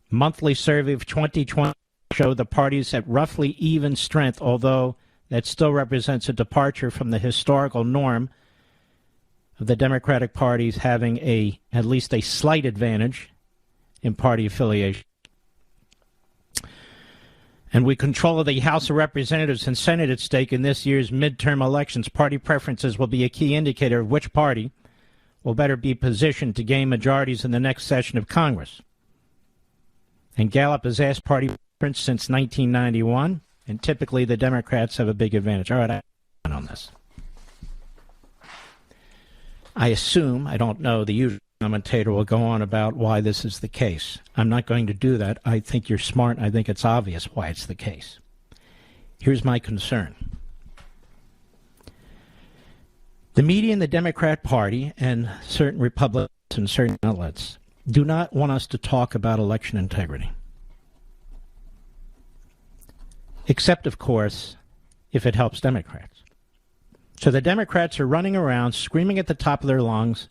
monthly survey of 2020 showed the parties at roughly even strength, although that still represents a departure from the historical norm of the Democratic parties having at least a slight advantage in party affiliation. And with control of the House of Representatives and Senate at stake in this year's midterm elections, party preferences will be a key indicator of which party will better be positioned to gain majorities in the next session of Congress. And Gallup has asked party preference since 1991, and typically the Democrats have a big advantage. All right, I'm on this. I assume, I don't know, the usual commentator will go on about why this is the case. I'm not going to do that. I think you're smart. I think it's obvious why it's the case. Here's my concern. The media and the Democrat Party and certain Republicans and certain outlets do not want us to talk about election integrity. Except, of course, if it helps Democrats. So the Democrats are running around screaming at the top of their lungs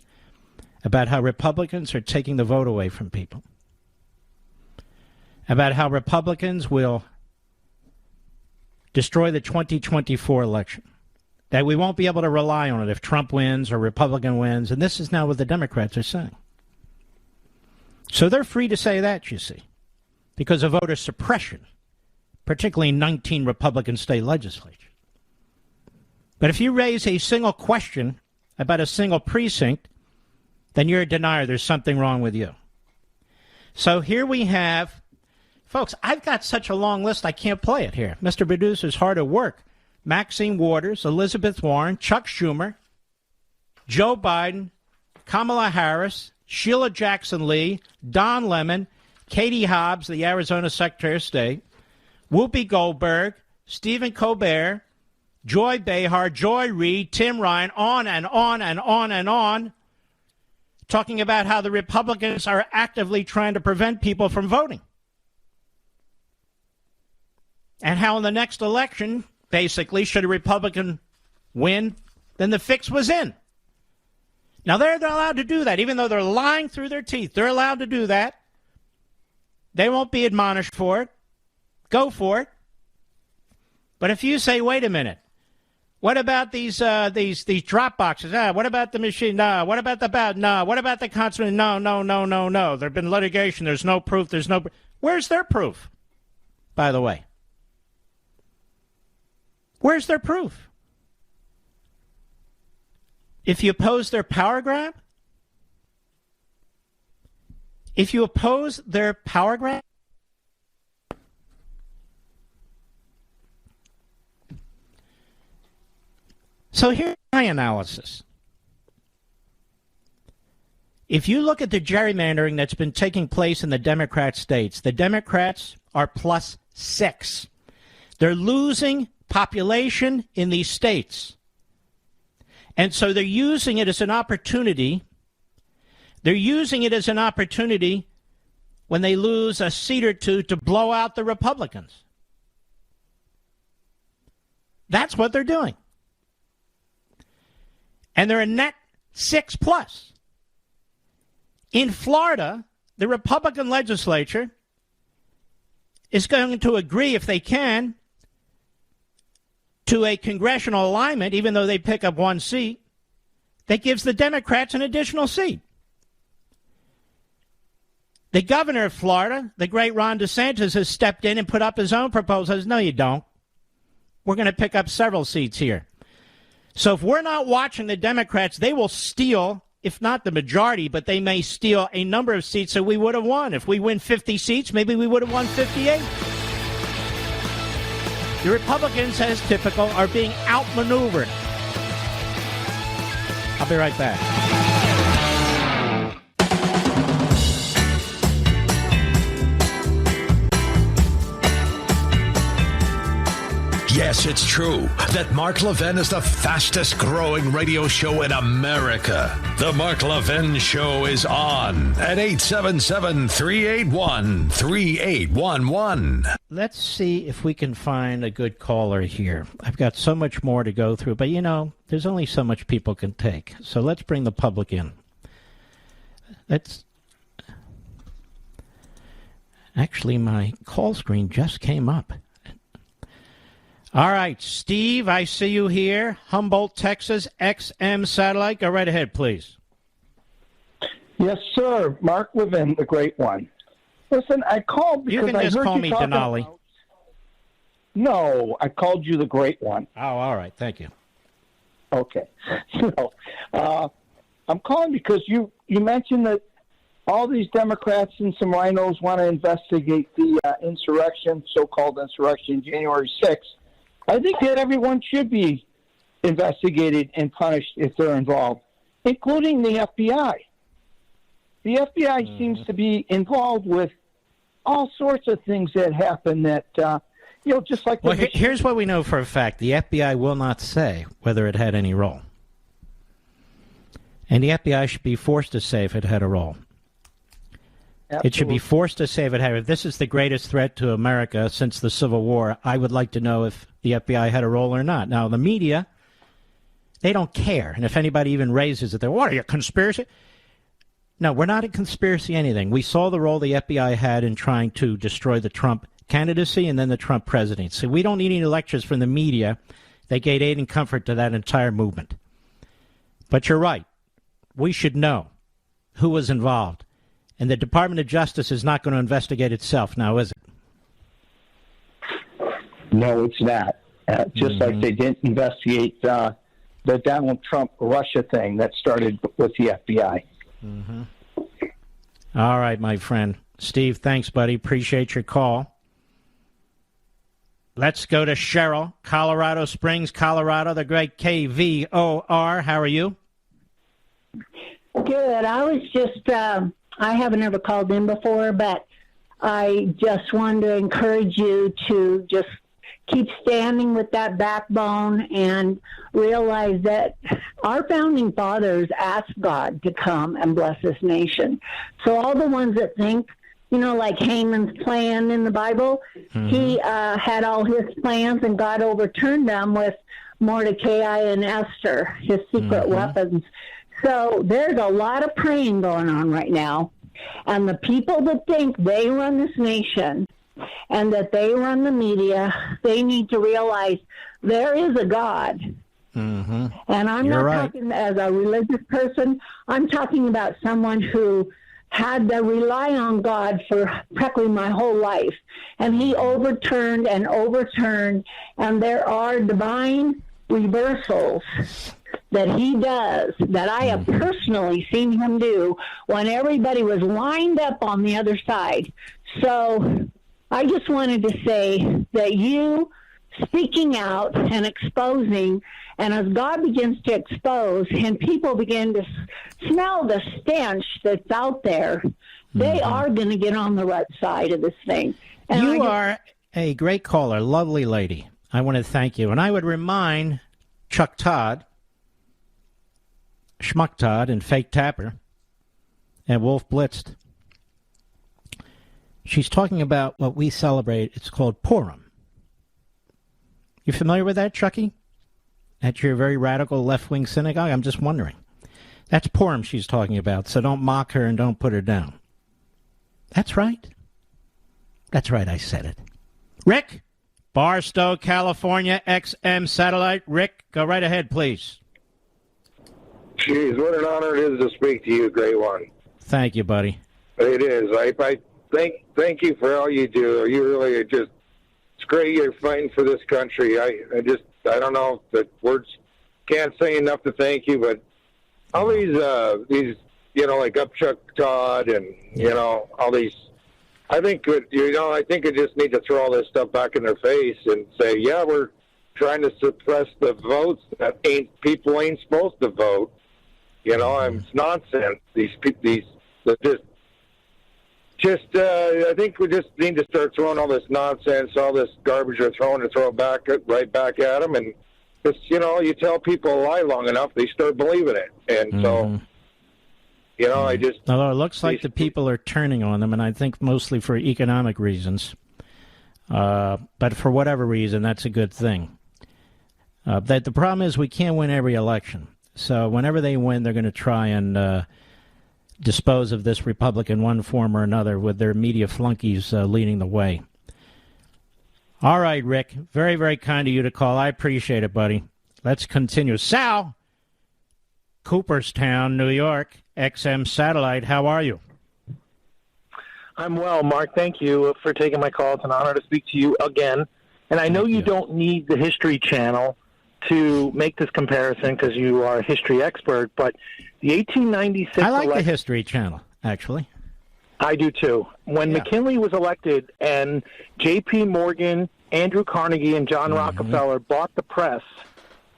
about how Republicans are taking the vote away from people, about how Republicans will destroy the 2024 election, that we won't be able to rely on it if Trump wins or Republican wins. And this is now what the Democrats are saying. So they're free to say that, you see, because of voter suppression, particularly in 19 Republican state legislatures. But if you raise a single question about a single precinct, then you're a denier. There's something wrong with you. So here we have, folks, I've got such a long list I can't play it here. Mr. Producer's hard at work. Maxine Waters, Elizabeth Warren, Chuck Schumer, Joe Biden, Kamala Harris, Sheila Jackson-Lee, Don Lemon, Katie Hobbs, the Arizona Secretary of State, Whoopi Goldberg, Stephen Colbert, Joy Behar, Joy Reid, Tim Ryan, on and on and on and on, talking about how the Republicans are actively trying to prevent people from voting. And how in the next election, basically, should a Republican win, then the fix was in. Now, they're allowed to do that, even though they're lying through their teeth. They're allowed to do that. They won't be admonished for it. Go for it. But if you say, wait a minute, what about these drop boxes? What about the machine? No. What about the ballot? No. What about the constitution? No. There's been litigation. There's no proof. Where's their proof, by the way? Where's their proof? If you oppose their power grab? If you oppose their power grab? So here's my analysis. If you look at the gerrymandering that's been taking place in the Democrat states, the Democrats are +6. They're losing population in these states. And so they're using it as an opportunity. They're using it as an opportunity when they lose a seat or two to blow out the Republicans. That's what they're doing. And they're a net 6+. In Florida, the Republican legislature is going to agree, if they can, to a congressional alignment, even though they pick up one seat, that gives the Democrats an additional seat. The governor of Florida, the great Ron DeSantis, has stepped in and put up his own proposals. No, you don't. We're going to pick up several seats here. So if we're not watching the Democrats, they will steal, if not the majority, but they may steal a number of seats that we would have won. If we win 50 seats, maybe we would have won 58. The Republicans, as typical, are being outmaneuvered. I'll be right back. Yes, it's true that Mark Levin is the fastest growing radio show in America. The Mark Levin Show is on at 877-381-3811. Let's see if we can find a good caller here. I've got so much more to go through, but there's only so much people can take. So let's bring the public in. Actually, my call screen just came up. All right, Steve, I see you here. Humboldt, Texas, XM Satellite. Go right ahead, please. Yes, sir. Mark Levin, the great one. Listen, I called because you can just call me Denali. No, I called you the great one. Oh, all right. Thank you. Okay. So, I'm calling because you mentioned that all these Democrats and some rhinos want to investigate the insurrection, so-called insurrection, January 6th. I think that everyone should be investigated and punished if they're involved, including the FBI. The FBI seems to be involved with all sorts of things that happen that, just like... Well, here's what we know for a fact. The FBI will not say whether it had any role. And the FBI should be forced to say if it had a role. It should be forced to save it. If this is the greatest threat to America since the Civil War, I would like to know if the FBI had a role or not. Now, the media, they don't care. And if anybody even raises it, they're, what are you, conspiracy? No, we're not a conspiracy anything. We saw the role the FBI had in trying to destroy the Trump candidacy and then the Trump presidency. We don't need any lectures from the media. They gave aid and comfort to that entire movement. But you're right. We should know who was involved. And the Department of Justice is not going to investigate itself now, is it? No, it's not. Just like they didn't investigate the Donald Trump Russia thing that started with the FBI. Mm-hmm. All right, my friend. Steve, thanks, buddy. Appreciate your call. Let's go to Cheryl, Colorado Springs, Colorado, the great KVOR. How are you? Good. I was just, I haven't ever called in before, but I just wanted to encourage you to just keep standing with that backbone and realize that our founding fathers asked God to come and bless this nation. So all the ones that think, like Haman's plan in the Bible, he had all his plans and God overturned them with Mordecai and Esther, his secret weapons. So there's a lot of praying going on right now. And the people that think they run this nation and that they run the media, they need to realize there is a God. Mm-hmm. And I'm not talking as a religious person. I'm talking about someone who had to rely on God for practically my whole life. And he overturned and overturned. And there are divine reversals that he does, that I have personally seen him do when everybody was lined up on the other side. So I just wanted to say that you speaking out and exposing, and as God begins to expose and people begin to smell the stench that's out there, they are going to get on the right side of this thing. And you are a great caller, lovely lady. I want to thank you. And I would remind Chuck Todd, Schmuck Todd, and Fake Tapper, and Wolf Blitzed. She's talking about what we celebrate. It's called Purim. You familiar with that, Chucky? At your very radical left-wing synagogue? I'm just wondering. That's Purim she's talking about, so don't mock her and don't put her down. That's right. That's right, I said it. Rick, Barstow, California, XM Satellite. Rick, go right ahead, please. Jeez, what an honor it is to speak to you, Great One. Thank you, buddy. It is. I thank you for all you do. You really are just, it's great you're fighting for this country. I don't know if the words can't say enough to thank you, but all these like Upchuck Todd and, all these, I think I just need to throw all this stuff back in their face and say, yeah, we're trying to suppress the votes that people ain't supposed to vote. It's nonsense. These I think we just need to start throwing all this nonsense, all this garbage they're throwing, and throw it right back at them. And just, you tell people a lie long enough, they start believing it. And so, I just... Although it looks like the people are turning on them, and I think mostly for economic reasons. But for whatever reason, that's a good thing. That the problem is we can't win every election. So whenever they win, they're going to try and dispose of this republic in one form or another with their media flunkies leading the way. All right, Rick. Very, very kind of you to call. I appreciate it, buddy. Let's continue. Sal, Cooperstown, New York, XM Satellite. How are you? I'm well, Mark. Thank you for taking my call. It's an honor to speak to you again. And I know you don't need the History Channel to make this comparison because you are a history expert, but the 1896 I like the History Channel, actually. I do too. When McKinley was elected and J.P. Morgan, Andrew Carnegie, and John Rockefeller bought the press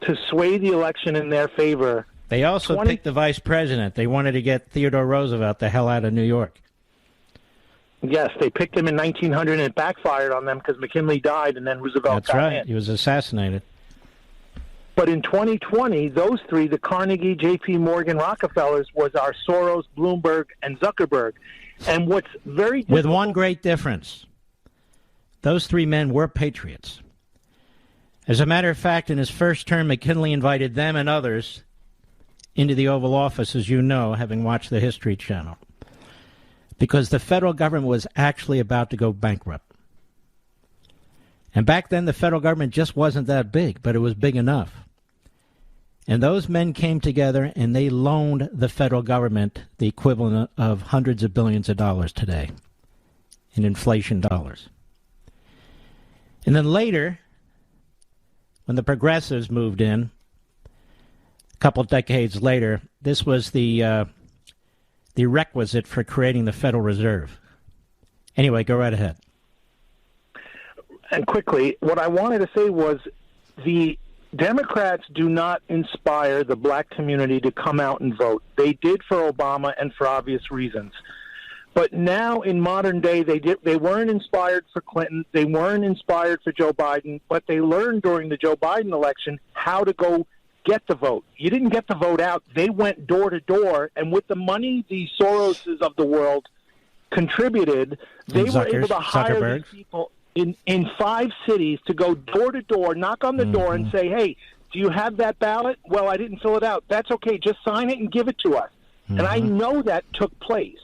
to sway the election in their favor. They also picked the vice president. They wanted to get Theodore Roosevelt the hell out of New York. Yes, they picked him in 1900 and it backfired on them because McKinley died and then Roosevelt got in. He was assassinated. But in 2020, those three, the Carnegie, J.P. Morgan, Rockefellers, was our Soros, Bloomberg, and Zuckerberg. And what's very with one great difference. Those three men were patriots. As a matter of fact, in his first term, McKinley invited them and others into the Oval Office, as you know, having watched the History Channel, because the federal government was actually about to go bankrupt. And back then, the federal government just wasn't that big, but it was big enough. And those men came together and they loaned the federal government the equivalent of hundreds of billions of dollars today in inflation dollars. And then later, when the progressives moved in, a couple of decades later, this was the requisite for creating the Federal Reserve. Anyway, go right ahead. And quickly, what I wanted to say was the Democrats do not inspire the black community to come out and vote. They did for Obama and for obvious reasons. But now in modern day, they weren't inspired for Clinton. They weren't inspired for Joe Biden, but they learned during the Joe Biden election how to go get the vote. You didn't get the vote out. They went door to door, and with the money the Soroses of the world contributed, they were able to hire these people in 5 cities to go door to door, knock on the door and say, hey, do you have that ballot? Well, I didn't fill it out. That's okay. Just sign it and give it to us. And I know that took place.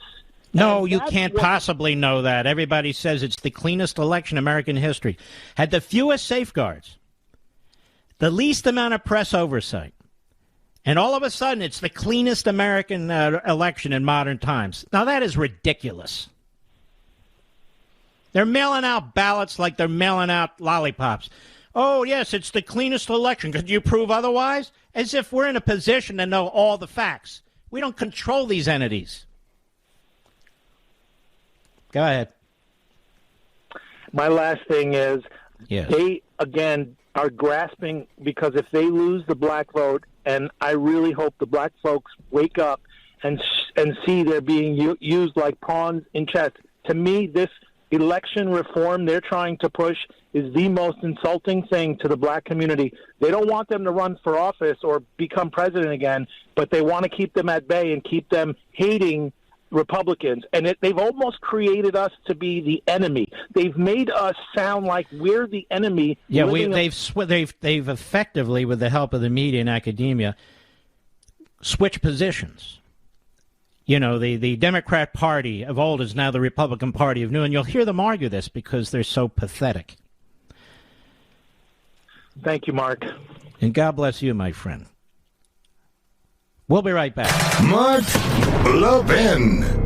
No, you can't possibly know that. Everybody says it's the cleanest election in American history. Had the fewest safeguards, the least amount of press oversight, and all of a sudden it's the cleanest American election in modern times. Now, that is ridiculous. They're mailing out ballots like they're mailing out lollipops. Oh, yes, it's the cleanest election. Could you prove otherwise? As if we're in a position to know all the facts. We don't control these entities. Go ahead. My last thing is yes. They, again, are grasping because if they lose the black vote, and I really hope the black folks wake up and see they're being used like pawns in chess. To me, this election reform they're trying to push is the most insulting thing to the black community. They don't want them to run for office or become president again, but they want to keep them at bay and keep them hating Republicans. And they've almost created us to be the enemy. They've made us sound like we're the enemy. Yeah, they've effectively, with the help of the media and academia, switched positions. You know, the Democrat Party of old is now the Republican Party of new, and you'll hear them argue this because they're so pathetic. Thank you, Mark. And God bless you, my friend. We'll be right back. Mark Levin.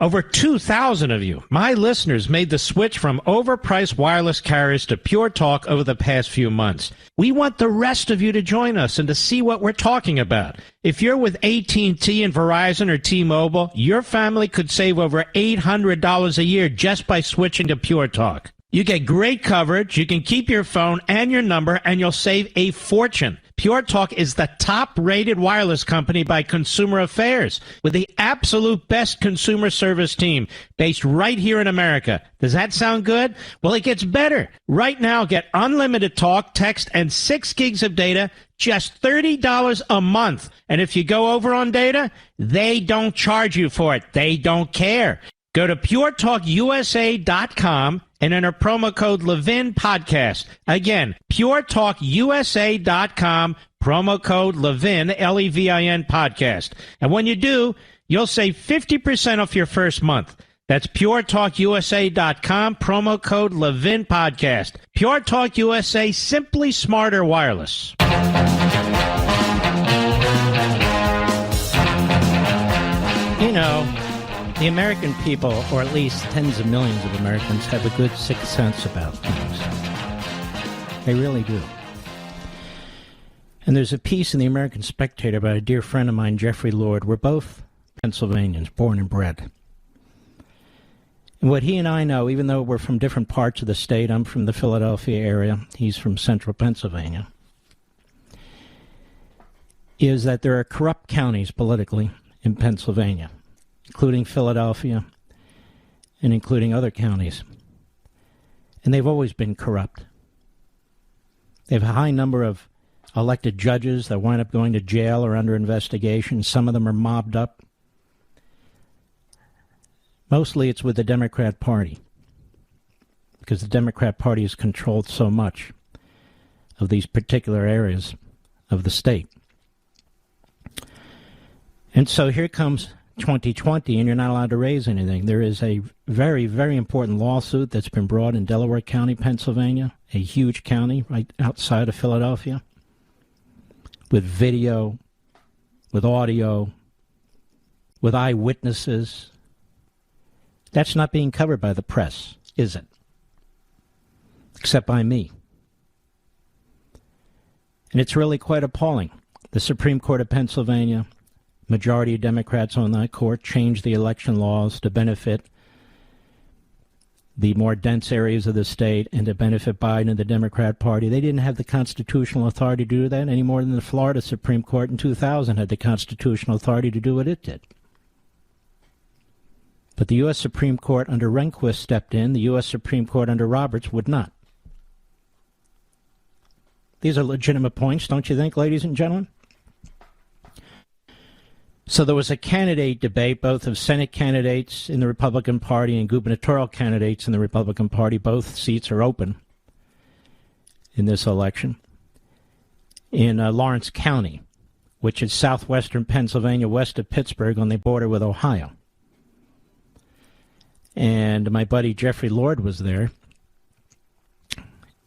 Over 2,000 of you, my listeners, made the switch from overpriced wireless carriers to Pure Talk over the past few months. We want the rest of you to join us and to see what we're talking about. If you're with AT&T and Verizon or T-Mobile, your family could save over $800 a year just by switching to Pure Talk. You get great coverage, you can keep your phone and your number, and you'll save a fortune. Pure Talk is the top-rated wireless company by Consumer Affairs, with the absolute best consumer service team based right here in America. Does that sound good? Well, it gets better. Right now, get unlimited talk, text, and 6 gigs of data, just $30 a month. And if you go over on data, they don't charge you for it. They don't care. Go to puretalkusa.com and enter promo code Levin Podcast. Again, puretalkusa.com, promo code Levin, Levin Podcast. And when you do, you'll save 50% off your first month. That's puretalkusa.com, promo code Levin Podcast. Pure Talk USA, simply smarter wireless. You know, the American people, or at least tens of millions of Americans, have a good sixth sense about things. They really do. And there's a piece in the American Spectator by a dear friend of mine, Jeffrey Lord. We're both Pennsylvanians, born and bred. And what he and I know, even though we're from different parts of the state, I'm from the Philadelphia area, he's from central Pennsylvania, is that there are corrupt counties politically in Pennsylvania, including Philadelphia and including other counties. And they've always been corrupt. They have a high number of elected judges that wind up going to jail or under investigation. Some of them are mobbed up. Mostly it's with the Democrat Party, because the Democrat Party has controlled so much of these particular areas of the state. And so here comes 2020, and you're not allowed to raise anything. There is a very, very important lawsuit that's been brought in Delaware County, Pennsylvania, a huge county right outside of Philadelphia, with video, with audio, with eyewitnesses. That's not being covered by the press, is it? Except by me. And it's really quite appalling. The Supreme Court of Pennsylvania, majority of Democrats on that court, changed the election laws to benefit the more dense areas of the state and to benefit Biden and the Democrat Party. They didn't have the constitutional authority to do that any more than the Florida Supreme Court in 2000 had the constitutional authority to do what it did. But the U.S. Supreme Court under Rehnquist stepped in. The U.S. Supreme Court under Roberts would not. These are legitimate points, don't you think, ladies and gentlemen? So there was a candidate debate, both of Senate candidates in the Republican Party and gubernatorial candidates in the Republican Party. Both seats are open in this election. In Lawrence County, which is southwestern Pennsylvania, west of Pittsburgh, on the border with Ohio. And my buddy Jeffrey Lord was there.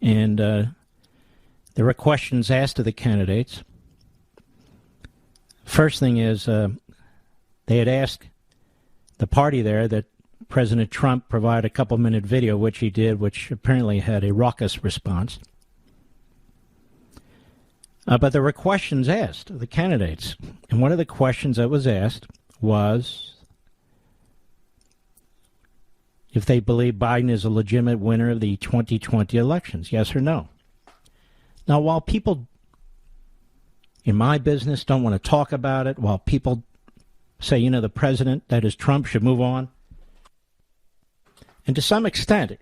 And there were questions asked of the candidates. First thing is, they had asked the party there that President Trump provide a couple-minute video, which he did, which apparently had a raucous response. But there were questions asked of the candidates. And one of the questions that was asked was if they believe Biden is a legitimate winner of the 2020 elections, yes or no. Now, while people in my business don't want to talk about it, while people say, you know, the president, that is Trump, should move on, and to some extent,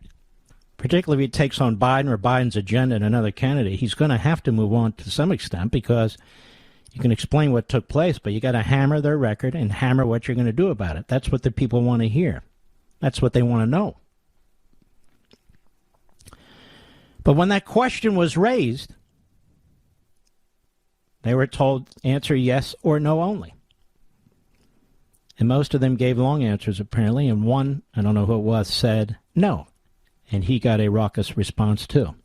particularly if he takes on Biden or Biden's agenda and another candidate, he's going to have to move on to some extent, because you can explain what took place, but you got to hammer their record and hammer what you're going to do about it. That's what the people want to hear. That's what they want to know. But when that question was raised, they were told answer yes or no only. And most of them gave long answers, apparently, and one, I don't know who it was, said no. And he got a raucous response, too.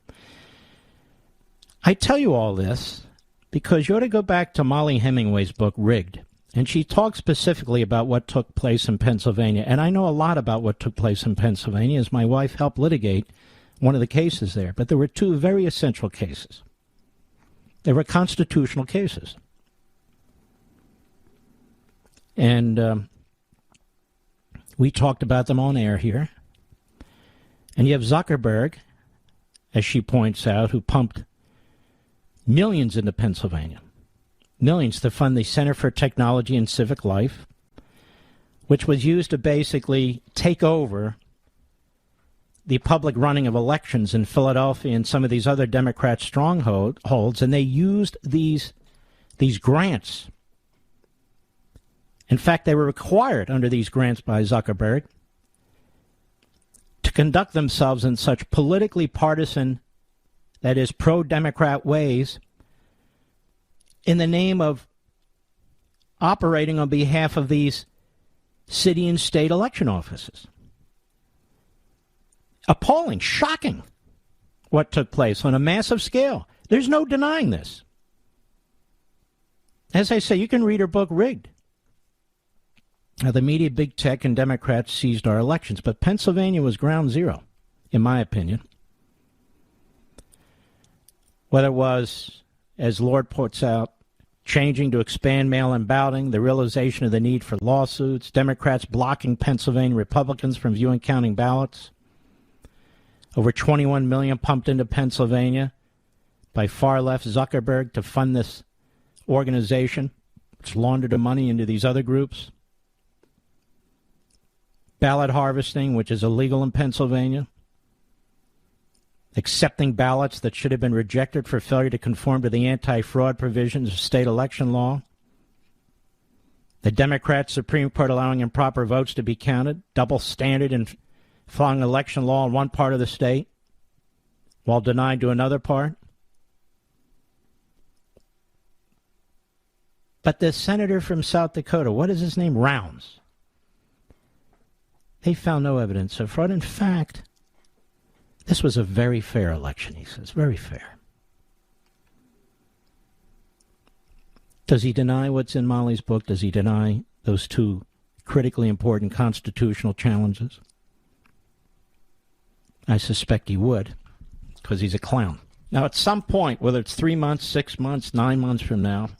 I tell you all this because you ought to go back to Molly Hemingway's book, Rigged. And she talks specifically about what took place in Pennsylvania. And I know a lot about what took place in Pennsylvania, as my wife helped litigate one of the cases there. But there were two very essential cases. They were constitutional cases. And we talked about them on air here. And you have Zuckerberg, as she points out, who pumped millions into Pennsylvania. Millions to fund the Center for Technology and Civic Life, which was used to basically take over the public running of elections in Philadelphia and some of these other Democrat strongholds, and they used these grants. In fact, they were required under these grants by Zuckerberg to conduct themselves in such politically partisan, that is, pro-Democrat ways, in the name of operating on behalf of these city and state election offices. Appalling, shocking, what took place on a massive scale. There's no denying this. As I say, you can read her book, Rigged. Now, the media, big tech, and Democrats seized our elections, but Pennsylvania was ground zero, in my opinion. Whether it was, as Lord puts out, changing to expand mail-in balloting, the realization of the need for lawsuits, Democrats blocking Pennsylvania Republicans from viewing counting ballots, over 21 million pumped into Pennsylvania by far-left Zuckerberg to fund this organization, which laundered the money into these other groups. Ballot harvesting, which is illegal in Pennsylvania. accepting ballots that should have been rejected for failure to conform to the anti-fraud provisions of state election law, the Democrat Supreme Court allowing improper votes to be counted, double standard in following election law in one part of the state while denied to another part. But the senator from South Dakota, what is his name? Rounds. They found no evidence of fraud. In fact, this was a very fair election, he says. Very fair. Does he deny what's in Molly's book? Does he deny those two critically important constitutional challenges? I suspect he would, because he's a clown. Now, at some point, whether it's 3 months, 6 months, 9 months from now,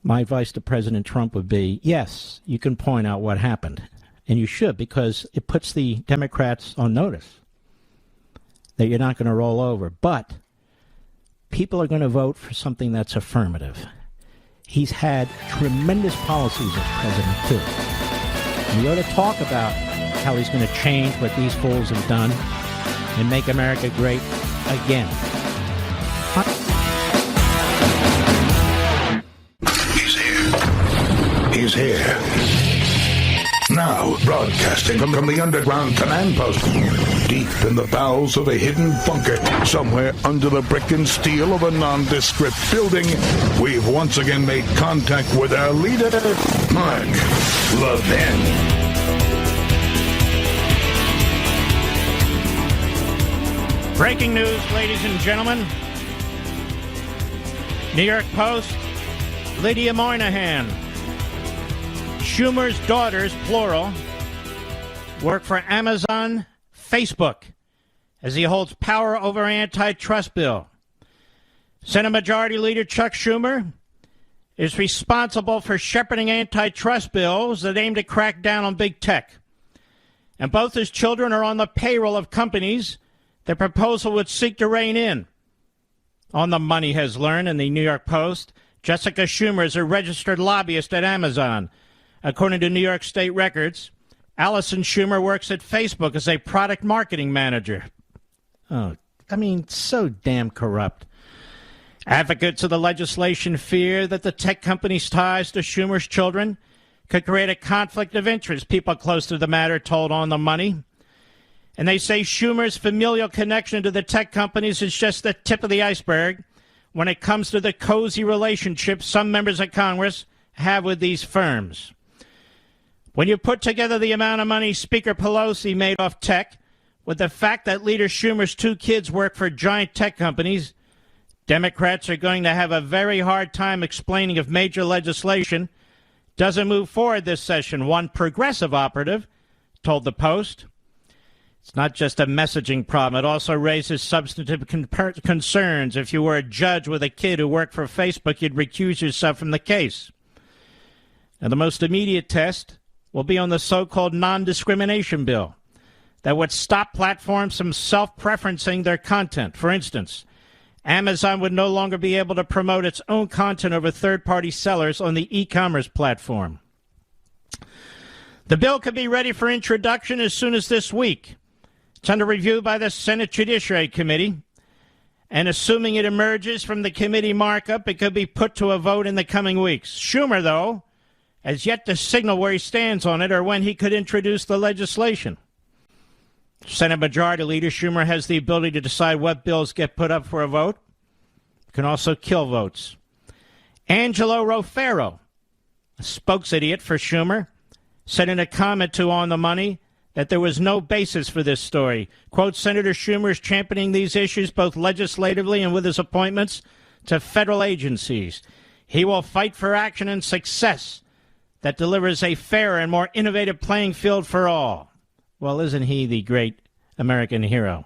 my advice to President Trump would be, yes, you can point out what happened. And you should, because it puts the Democrats on notice that you're not going to roll over. But people are going to vote for something that's affirmative. He's had tremendous policies as president, too. And you ought to talk about how he's going to change what these fools have done and make America great again. He's here. Now, broadcasting from the underground command post, deep in the bowels of a hidden bunker, somewhere under the brick and steel of a nondescript building, we've once again made contact with our leader, Mark Levin. Breaking news, ladies and gentlemen. New York Post, Lydia Moynihan. Schumer's daughters, plural, work for Amazon, Facebook, as he holds power over antitrust bill. Senate Majority Leader Chuck Schumer is responsible for shepherding antitrust bills that aim to crack down on big tech. And both his children are on the payroll of companies the proposal would seek to rein in. On the Money has learned in the New York Post, Jessica Schumer is a registered lobbyist at Amazon. According to New York State records, Allison Schumer works at Facebook as a product marketing manager. Oh, I mean, so damn corrupt. Advocates of the legislation fear that the tech company's ties to Schumer's children could create a conflict of interest, people close to the matter told On the Money. And they say Schumer's familial connection to the tech companies is just the tip of the iceberg when it comes to the cozy relationship some members of Congress have with these firms. When you put together the amount of money Speaker Pelosi made off tech with the fact that Leader Schumer's two kids work for giant tech companies, Democrats are going to have a very hard time explaining if major legislation doesn't move forward this session, one progressive operative told the Post. It's not just a messaging problem. It also raises substantive concerns. If you were a judge with a kid who worked for Facebook, you'd recuse yourself from the case. And the most immediate test will be on the so-called non-discrimination bill that would stop platforms from self-preferencing their content. For instance, Amazon would no longer be able to promote its own content over third-party sellers on the e-commerce platform. The bill could be ready for introduction as soon as this week. It's under review by the Senate Judiciary Committee, and assuming it emerges from the committee markup, it could be put to a vote in the coming weeks. Schumer, though, has yet to signal where he stands on it or when he could introduce the legislation. Senate Majority Leader Schumer has the ability to decide what bills get put up for a vote. He can also kill votes. Angelo Rofero, a spokesidiot for Schumer, said in a comment to On the Money that there was no basis for this story. Quote, Senator Schumer is championing these issues both legislatively and with his appointments to federal agencies. He will fight for action and success that delivers a fairer and more innovative playing field for all. Well, isn't he the great American hero?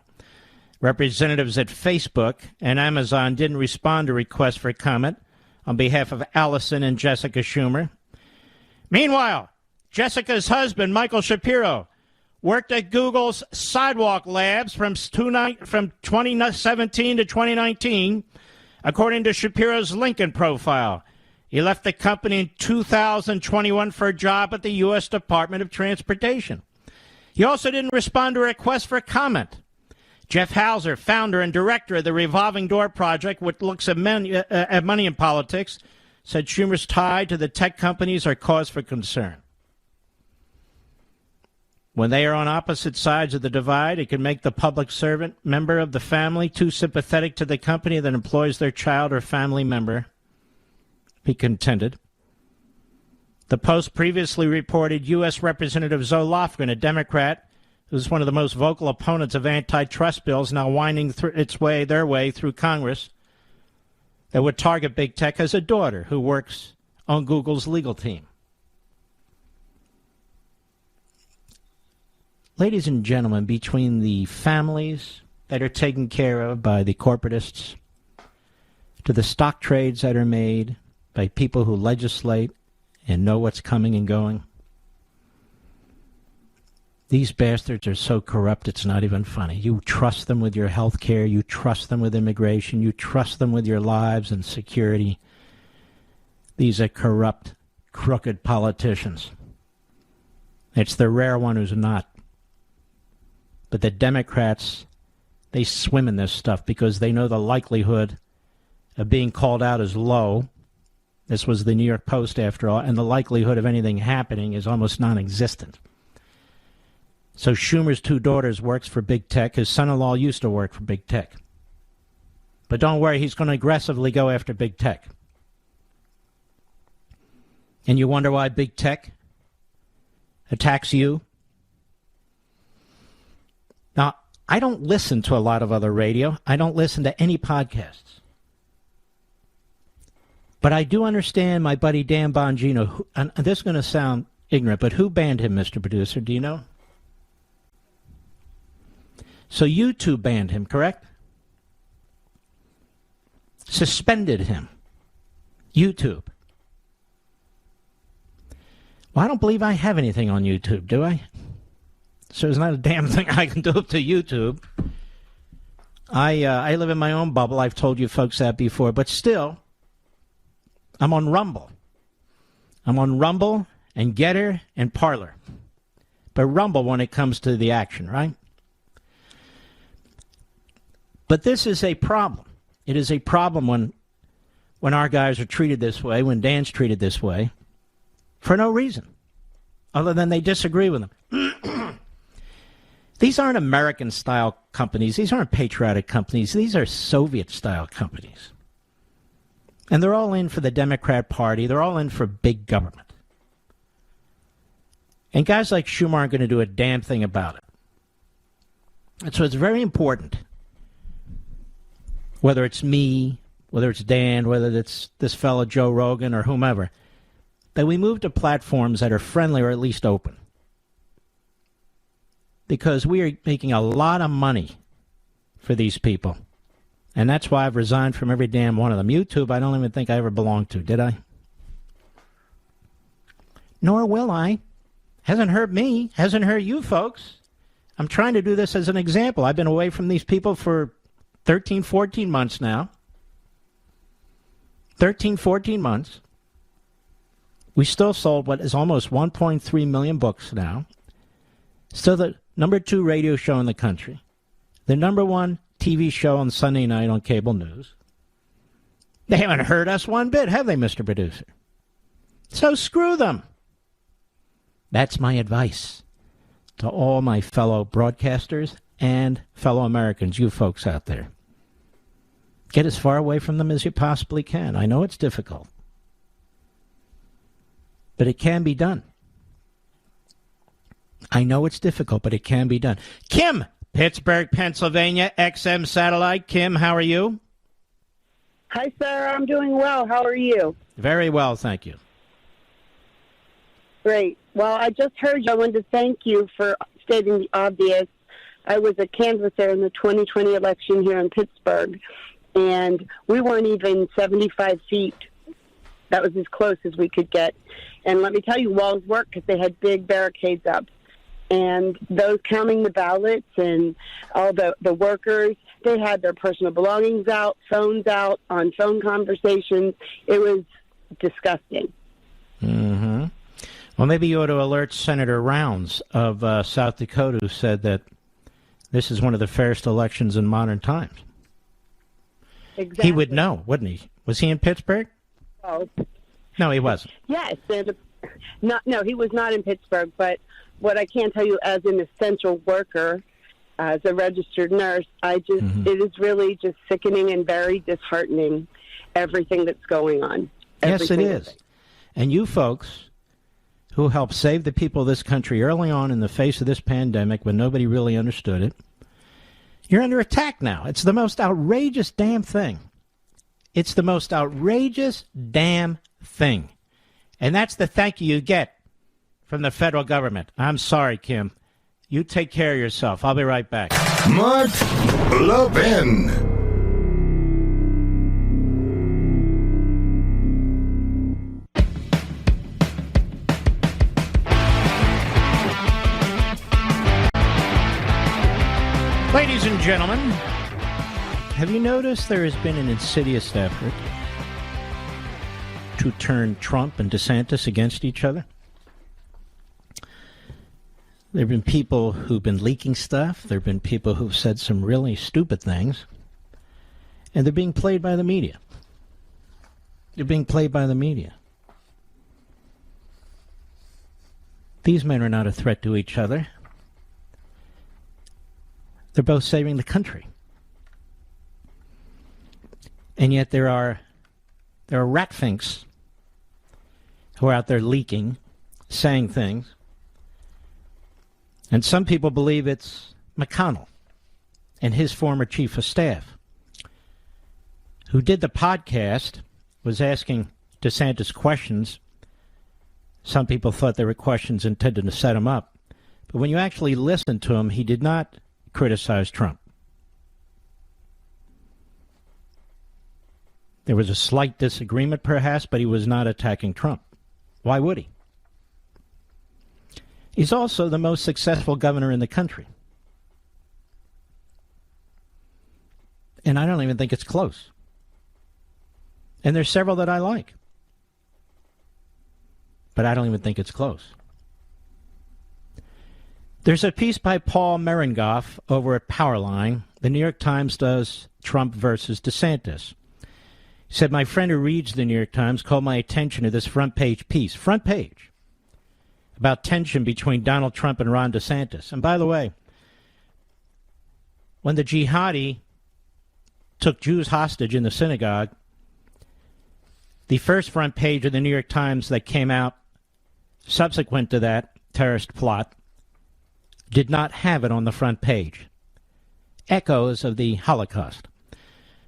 Representatives at Facebook and Amazon didn't respond to requests for comment on behalf of Allison and Jessica Schumer. Meanwhile, Jessica's husband, Michael Shapiro, worked at Google's Sidewalk Labs from 2017 to 2019, according to Shapiro's LinkedIn profile. He left the company in 2021 for a job at the U.S. Department of Transportation. He also didn't respond to a request for comment. Jeff Hauser, founder and director of the Revolving Door Project, which looks at money in politics, said Schumer's tie to the tech companies are cause for concern. When they are on opposite sides of the divide, it can make the public servant member of the family too sympathetic to the company that employs their child or family member, he contended. The Post previously reported U.S. Representative Zoe Lofgren, a Democrat, who's one of the most vocal opponents of antitrust bills, now winding their way through Congress, that would target big tech, as a daughter who works on Google's legal team. Ladies and gentlemen, between the families that are taken care of by the corporatists, to the stock trades that are made by people who legislate and know what's coming and going, these bastards are so corrupt it's not even funny. You trust them with your health care, you trust them with immigration, you trust them with your lives and security. These are corrupt, crooked politicians. It's the rare one who's not. But the Democrats, they swim in this stuff because they know the likelihood of being called out is low. This was the New York Post, after all, and the likelihood of anything happening is almost non-existent. So Schumer's two daughters works for big tech. His son-in-law used to work for big tech. But don't worry, he's going to aggressively go after big tech. And you wonder why big tech attacks you? Now, I don't listen to a lot of other radio. I don't listen to any podcasts. But I do understand my buddy Dan Bongino, and this is going to sound ignorant, but who banned him, Mr. Producer? Do you know? So YouTube banned him, correct? Suspended him. YouTube. Well, I don't believe I have anything on YouTube, do I? So there's not a damn thing I can do to YouTube. I live in my own bubble. I've told you folks that before. But still, I'm on Rumble. I'm on Rumble and Getter and Parler. But Rumble when it comes to the action, right? But this is a problem. It is a problem when our guys are treated this way, when Dan's treated this way, for no reason, other than they disagree with him. These aren't American-style companies. These aren't patriotic companies. These are Soviet-style companies. And they're all in for the Democrat Party. They're all in for big government. And guys like Schumer aren't going to do a damn thing about it. And so it's very important, whether it's me, whether it's Dan, whether it's this fellow Joe Rogan or whomever, that we move to platforms that are friendly or at least open. Because we are making a lot of money for these people. And that's why I've resigned from every damn one of them. YouTube, I don't even think I ever belonged to, did I? Nor will I. Hasn't hurt me. Hasn't hurt you folks. I'm trying to do this as an example. I've been away from these people for 13, 14 months now. 13, 14 months. We still sold what is almost 1.3 million books now. Still the number 2 radio show in the country. The number 1 TV show on Sunday night on cable news. They haven't hurt us one bit, have they, Mr. Producer? So screw them. That's my advice to all my fellow broadcasters and fellow Americans, you folks out there. Get as far away from them as you possibly can. I know it's difficult. But it can be done. I know it's difficult, but it can be done. Kim, Pittsburgh, Pennsylvania, XM Satellite. Kim, how are you? Hi, sir. I'm doing well. How are you? Very well, thank you. Great. Well, I just heard you. I wanted to thank you for stating the obvious. I was a canvasser in the 2020 election here in Pittsburgh, and we weren't even 75 feet. That was as close as we could get. And let me tell you, walls work because they had big barricades up. And those counting the ballots and all the workers, they had their personal belongings out, phones out, on phone conversations. It was disgusting. Mm-hmm. Well, maybe you ought to alert Senator Rounds of South Dakota, who said that this is one of the fairest elections in modern times. Exactly. He would know, wouldn't he? Was he in Pittsburgh? Oh. No, he wasn't. Yes. No, he was not in Pittsburgh. But what I can tell you as an essential worker, as a registered nurse, it is really just sickening and very disheartening, everything that's going on. Yes, it is. And you folks who helped save the people of this country early on in the face of this pandemic when nobody really understood it, you're under attack now. It's the most outrageous damn thing. It's the most outrageous damn thing. And that's the thank you get from the federal government. I'm sorry, Kim. You take care of yourself. I'll be right back. Mark Levin. Ladies and gentlemen, have you noticed there has been an insidious effort to turn Trump and DeSantis against each other? There have been people who've been leaking stuff. There have been people who've said some really stupid things. And they're being played by the media. They're being played by the media. These men are not a threat to each other. They're both saving the country. And yet there are ratfinks who are out there leaking, saying things. And some people believe it's McConnell and his former chief of staff who did the podcast, was asking DeSantis questions. Some people thought they were questions intended to set him up. But when you actually listen to him, he did not criticize Trump. There was a slight disagreement, perhaps, but he was not attacking Trump. Why would he? He's also the most successful governor in the country. And I don't even think it's close. And there's several that I like. But I don't even think it's close. There's a piece by Paul Merengoff over at Powerline. The New York Times does Trump versus DeSantis. He said, my friend who reads the New York Times called my attention to this front page piece. Front page. About tension between Donald Trump and Ron DeSantis. And by the way, when the jihadi took Jews hostage in the synagogue, the first front page of the New York Times that came out subsequent to that terrorist plot did not have it on the front page. Echoes of the Holocaust.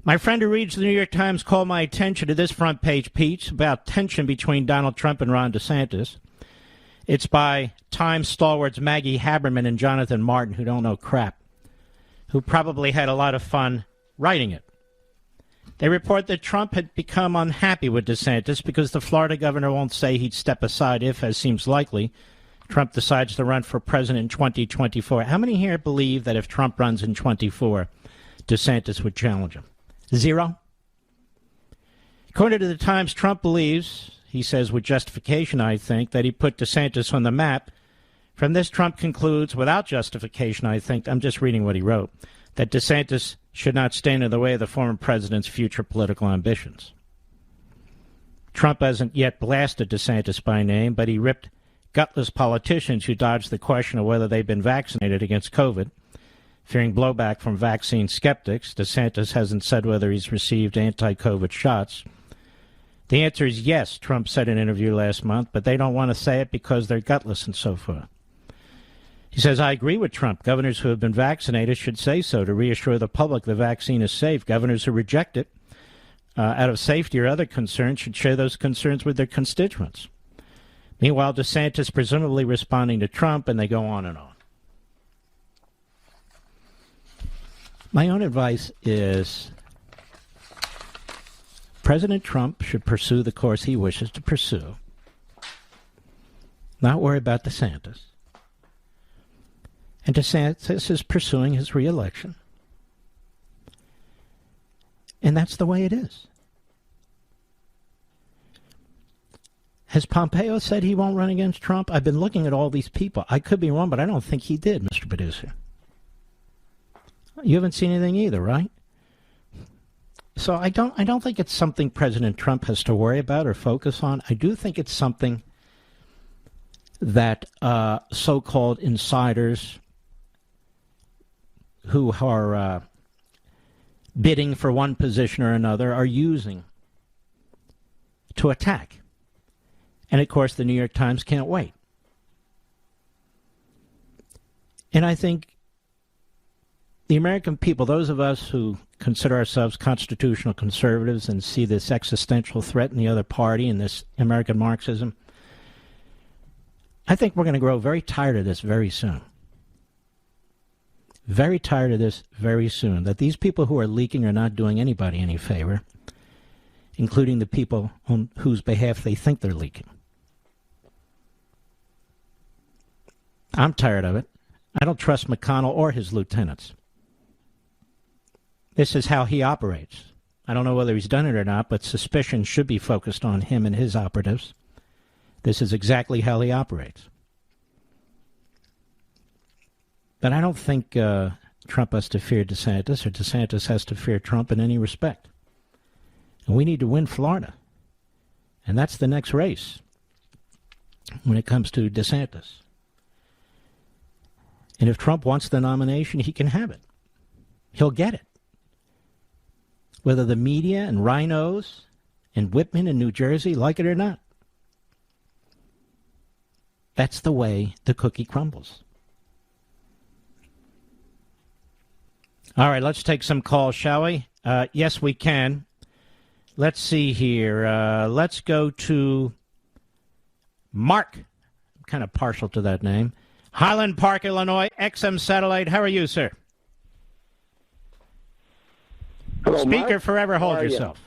My friend who reads the New York Times called my attention to this front page piece about tension between Donald Trump and Ron DeSantis. It's by Times stalwarts Maggie Haberman and Jonathan Martin, who don't know crap, who probably had a lot of fun writing it. They report that Trump had become unhappy with DeSantis because the Florida governor won't say he'd step aside if, as seems likely, Trump decides to run for president in 2024. How many here believe that if Trump runs in 24, DeSantis would challenge him? Zero? According to the Times, Trump believes, he says with justification, I think, that he put DeSantis on the map. From this, Trump concludes, without justification, I think, I'm just reading what he wrote, that DeSantis should not stand in the way of the former president's future political ambitions. Trump hasn't yet blasted DeSantis by name, but he ripped gutless politicians who dodged the question of whether they've been vaccinated against COVID. Fearing blowback from vaccine skeptics, DeSantis hasn't said whether he's received anti-COVID shots. The answer is yes, Trump said in an interview last month, but they don't want to say it because they're gutless and so forth. He says, I agree with Trump. Governors who have been vaccinated should say so to reassure the public the vaccine is safe. Governors who reject it out of safety or other concerns should share those concerns with their constituents. Meanwhile, DeSantis presumably responding to Trump, and they go on and on. My own advice is President Trump should pursue the course he wishes to pursue, not worry about DeSantis. And DeSantis is pursuing his reelection. And that's the way it is. Has Pompeo said he won't run against Trump? I've been looking at all these people. I could be wrong, but I don't think he did, Mr. Producer. You haven't seen anything either, right? So I don't think it's something President Trump has to worry about or focus on. I do think it's something that so-called insiders who are bidding for one position or another are using to attack. And, of course, the New York Times can't wait. And I think the American people, those of us who consider ourselves constitutional conservatives and see this existential threat in the other party and this American Marxism, I think we're going to grow very tired of this very soon. Very tired of this very soon. That these people who are leaking are not doing anybody any favor, including the people on whose behalf they think they're leaking. I'm tired of it. I don't trust McConnell or his lieutenants. This is how he operates. I don't know whether he's done it or not, but suspicion should be focused on him and his operatives. This is exactly how he operates. But I don't think Trump has to fear DeSantis, or DeSantis has to fear Trump in any respect. And we need to win Florida. And that's the next race when it comes to DeSantis. And if Trump wants the nomination, he can have it. He'll get it. Whether the media and rhinos and Whitman in New Jersey like it or not. That's the way the cookie crumbles. All right, let's take some calls, shall we? Yes, we can. Let's see here. Let's go to Mark. I'm kind of partial to that name. Highland Park, Illinois, XM Satellite. How are you, sir? Hello, Speaker Mark. forever, hold yourself.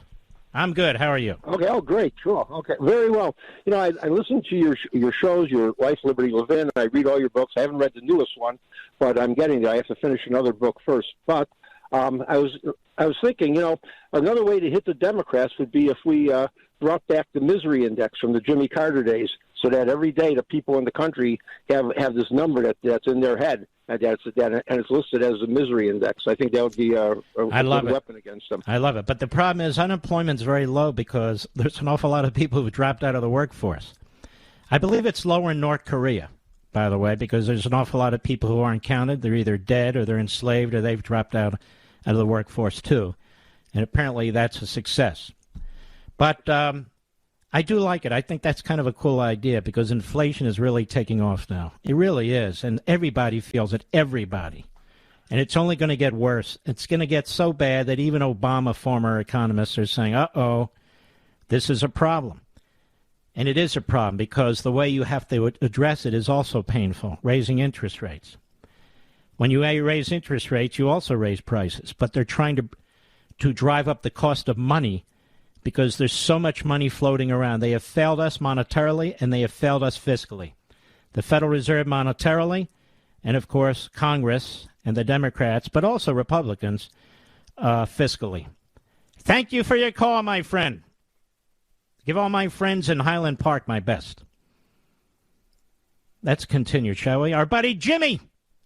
I'm good. How are you? Okay. Oh, great. Cool. Okay. Very well. You know, I listen to your shows, your Life, Liberty, Levin, and I read all your books. I haven't read the newest one, but I'm getting there. I have to finish another book first. But I was thinking, you know, another way to hit the Democrats would be if we brought back the misery index from the Jimmy Carter days, so that every day the people in the country have this number that's in their head. And it's listed as a misery index. I think that would be a good weapon against them. I love it. But the problem is unemployment's very low because there's an awful lot of people who've dropped out of the workforce. I believe it's lower in North Korea, by the way, because there's an awful lot of people who aren't counted. They're either dead or they're enslaved or they've dropped out of the workforce too. And apparently that's a success. But I do like it. I think that's kind of a cool idea because inflation is really taking off now. It really is. And everybody feels it. Everybody. And it's only going to get worse. It's going to get so bad that even Obama former economists are saying, uh-oh, this is a problem. And it is a problem because the way you have to address it is also painful, raising interest rates. When you raise interest rates, you also raise prices. But they're trying to drive up the cost of money because there's so much money floating around. They have failed us monetarily, and they have failed us fiscally. The Federal Reserve monetarily, and, of course, Congress and the Democrats, but also Republicans, fiscally. Thank you for your call, my friend. Give all my friends in Highland Park my best. Let's continue, shall we? Our buddy Jimmy.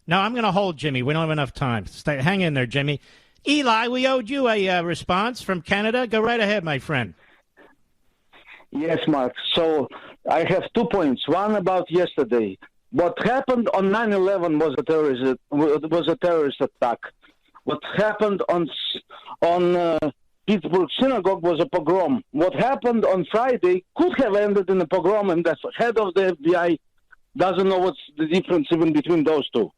No, I'm going to hold Jimmy. We don't have enough time. Hang in there, Jimmy. Eli, we owed you a response from Canada. Go right ahead, my friend. Yes, Mark. So I have 2 points. One about yesterday. What happened on 9/11 was a terrorist attack. What happened on Pittsburgh synagogue was a pogrom. What happened on Friday could have ended in a pogrom, and the head of the FBI doesn't know what's the difference even between those two.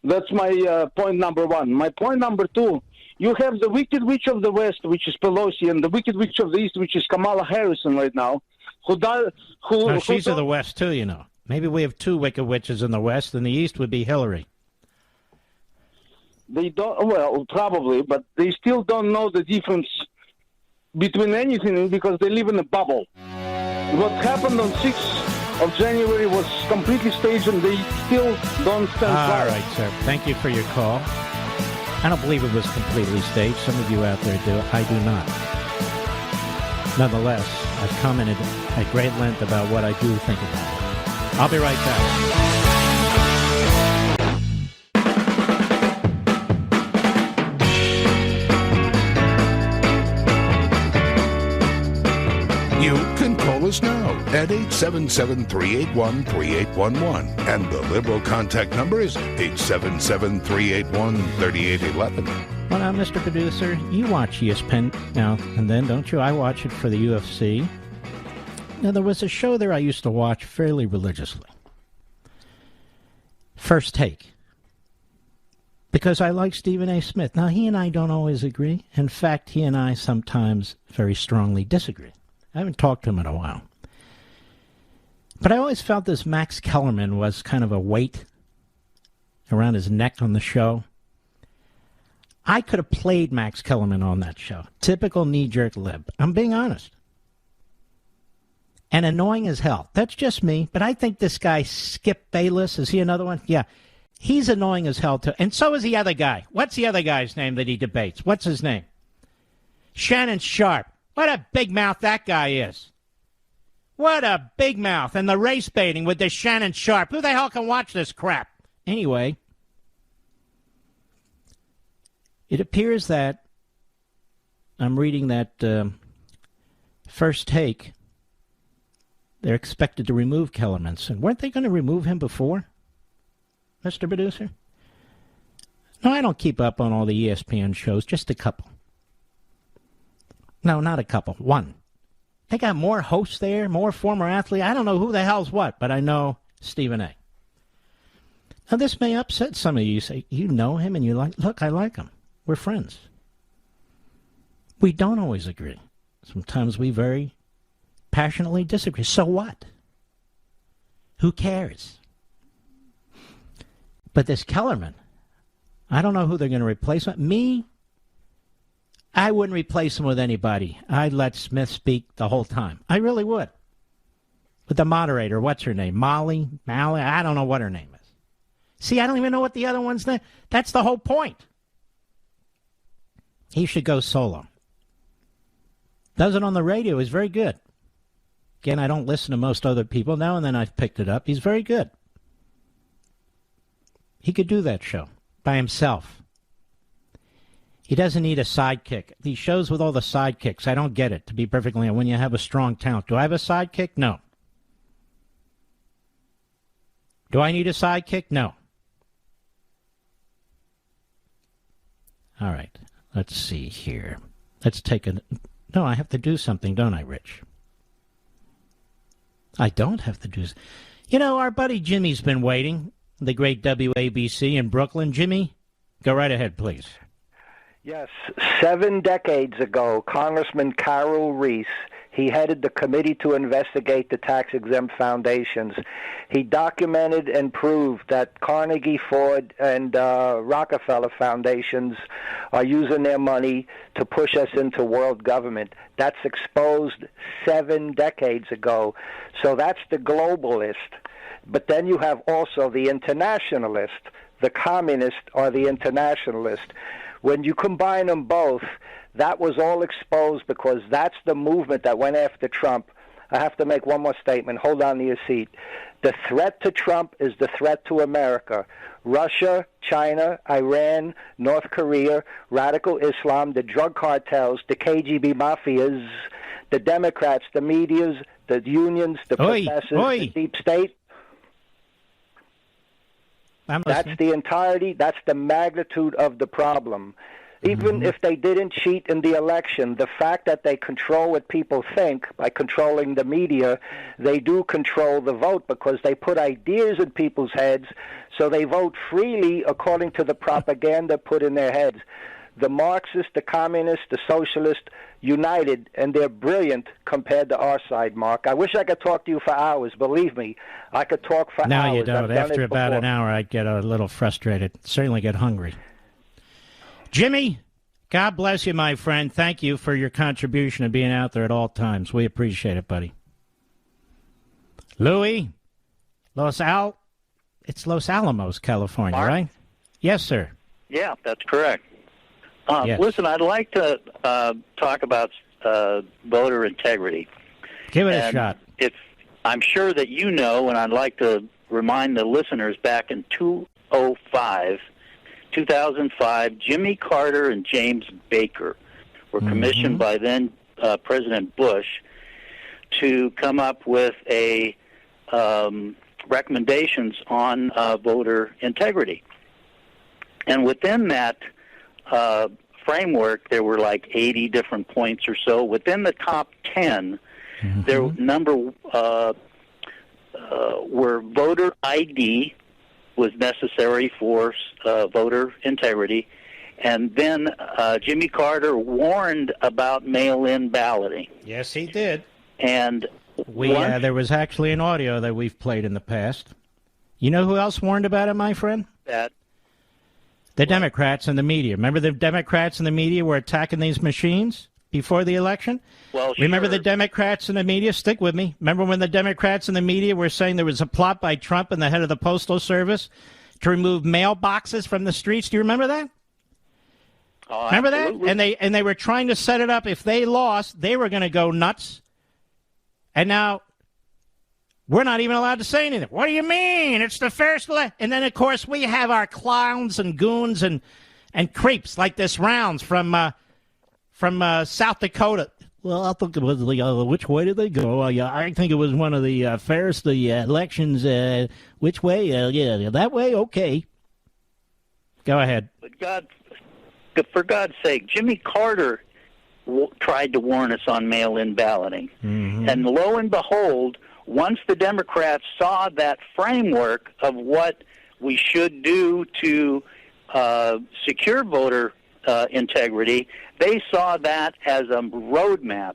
That's my point number one. My point number two, you have the Wicked Witch of the West, which is Pelosi, and the Wicked Witch of the East, which is Kamala Harris right now. She's of the West, too, you know. Maybe we have two Wicked Witches in the West, and the East would be Hillary. They don't, well, probably, but they still don't know the difference between anything because they live in a bubble. What happened on 6th of January was completely staged, and they still don't stand by. All right, sir. Thank you for your call. I don't believe it was completely staged. Some of you out there do. I do not. Nonetheless, I've commented at great length about what I do think about it. I'll be right back. us now at 877-381-3811. And the Liberal contact number is 877-381-3811. Well, now, Mr. Producer, you watch ESPN now and then, don't you? I watch it for the UFC. Now, there was a show there I used to watch fairly religiously. First Take. Because I like Stephen A. Smith. Now, he and I don't always agree. In fact, he and I sometimes very strongly disagree. I haven't talked to him in a while. But I always felt this Max Kellerman was kind of a weight around his neck on the show. I could have played Max Kellerman on that show. Typical knee-jerk lib. I'm being honest. And annoying as hell. That's just me. But I think this guy, Skip Bayless, is he another one? Yeah. He's annoying as hell, too. And so is the other guy. What's the other guy's name that he debates? What's his name? Shannon Sharp. What a big mouth that guy is. What a big mouth. And the race baiting with this Shannon Sharp. Who the hell can watch this crap? Anyway, it appears that I'm reading that First Take, they're expected to remove Kellerman. And weren't they going to remove him before? Mr. Producer? No, I don't keep up on all the ESPN shows, just a couple. No, not a couple, one. They got more hosts there, more former athletes. I don't know who the hell's what, but I know Stephen A. Now, this may upset some of you. You say, you know him and you like, look, I like him. We're friends. We don't always agree. Sometimes we very passionately disagree. So what? Who cares? But this Kellerman, I don't know who they're going to replace him. Me, I wouldn't replace him with anybody. I'd let Smith speak the whole time. I really would. With the moderator, what's her name? Mally? I don't know what her name is. See, I don't even know what the other one's name. That's the whole point. He should go solo. Does it on the radio. He's very good. Again, I don't listen to most other people. Now and then I've picked it up. He's very good. He could do that show by himself. He doesn't need a sidekick. These shows with all the sidekicks, I don't get it, to be perfectly honest. When you have a strong talent. Do I have a sidekick? No. Do I need a sidekick? No. All right. Let's see here. Let's take a... No, I have to do something, don't I, Rich? I don't have to do... You know, our buddy Jimmy's been waiting. The great WABC in Brooklyn. Jimmy, go right ahead, please. Yes, 7 decades ago, Congressman Carol Reese, he headed the committee to investigate the tax-exempt foundations. He documented and proved that Carnegie, Ford, and Rockefeller foundations are using their money to push us into world government. That's exposed 7 decades ago. So that's the globalist. But then you have also the internationalist. The communist or the internationalist. When you combine them both, that was all exposed because that's the movement that went after Trump. I have to make one more statement. Hold on to your seat. The threat to Trump is the threat to America. Russia, China, Iran, North Korea, radical Islam, the drug cartels, the KGB mafias, the Democrats, the medias, the unions, the professors, the deep state. That's the entirety, that's the magnitude of the problem. Even if they didn't cheat in the election, the fact that they control what people think by controlling the media, they do control the vote because they put ideas in people's heads, so they vote freely according to the propaganda put in their heads. The Marxists, the communists, the socialists, united, and they're brilliant compared to our side, Mark. I wish I could talk to you for hours. Believe me, I could talk for hours. No, you don't. After about an hour, I'd get a little frustrated. Certainly get hungry. Jimmy, God bless you, my friend. Thank you for your contribution and being out there at all times. We appreciate it, buddy. Louis, it's Los Alamos, California, Mark? Right? Yes, sir. Yeah, that's correct. Yes. Listen, I'd like to talk about voter integrity. Give it a shot. I'm sure that you know, and I'd like to remind the listeners, back in 2005, Jimmy Carter and James Baker were commissioned by then President Bush to come up with a recommendations on voter integrity. And within that framework, there were like 80 different points or so. Within the top 10, their number were voter ID was necessary for voter integrity. And then Jimmy Carter warned about mail-in balloting. Yes, he did. And there was actually an audio that we've played in the past. You know who else warned about it, my friend? The Democrats and the media. Remember the Democrats and the media were attacking these machines before the election? Well, remember the Democrats and the media? Stick with me. Remember when the Democrats and the media were saying there was a plot by Trump and the head of the Postal Service to remove mailboxes from the streets? Do you remember that? Oh, remember absolutely. that? And they were trying to set it up. If they lost, they were going to go nuts. And now we're not even allowed to say anything. What do you mean? It's the first election. And then, of course, we have our clowns and goons and creeps like this Rounds from South Dakota. Well, I think it was which way did they go? I think it was one of the fairest elections. Which way? Yeah, that way? Okay. Go ahead. But for God's sake, Jimmy Carter tried to warn us on mail-in balloting. And lo and behold, once the Democrats saw that framework of what we should do to secure voter integrity, they saw that as a roadmap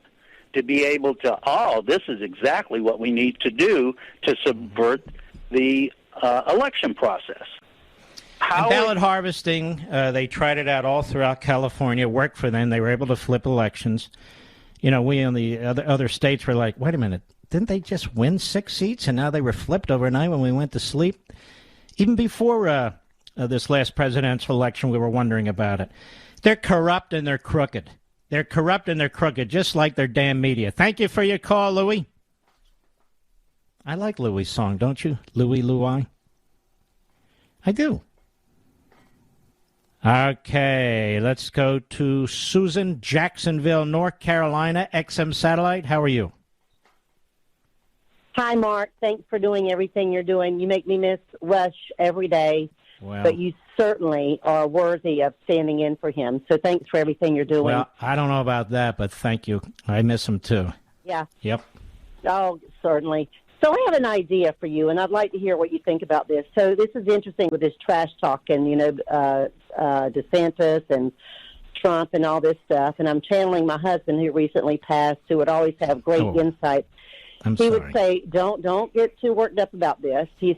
to be able to, this is exactly what we need to do to subvert the election process. And ballot harvesting, they tried it out all throughout California, worked for them. They were able to flip elections. You know, we in the other states were like, wait a minute, didn't they just win 6 seats and now they were flipped overnight when we went to sleep? Even before this last presidential election, we were wondering about it. They're corrupt and they're crooked. They're corrupt and they're crooked, just like their damn media. Thank you for your call, Louie. I like Louie's song, don't you? Louie. I do. Okay, let's go to Susan, Jacksonville, North Carolina, XM Satellite. How are you? Hi, Mark. Thanks for doing everything you're doing. You make me miss Rush every day, but you certainly are worthy of standing in for him. So thanks for everything you're doing. Well, I don't know about that, but thank you. I miss him, too. Yeah. Yep. Oh, certainly. So I have an idea for you, and I'd like to hear what you think about this. So this is interesting with this trash talking, DeSantis and Trump and all this stuff. And I'm channeling my husband who recently passed, who would always have great insight. He would say, "Don't get too worked up about this." He's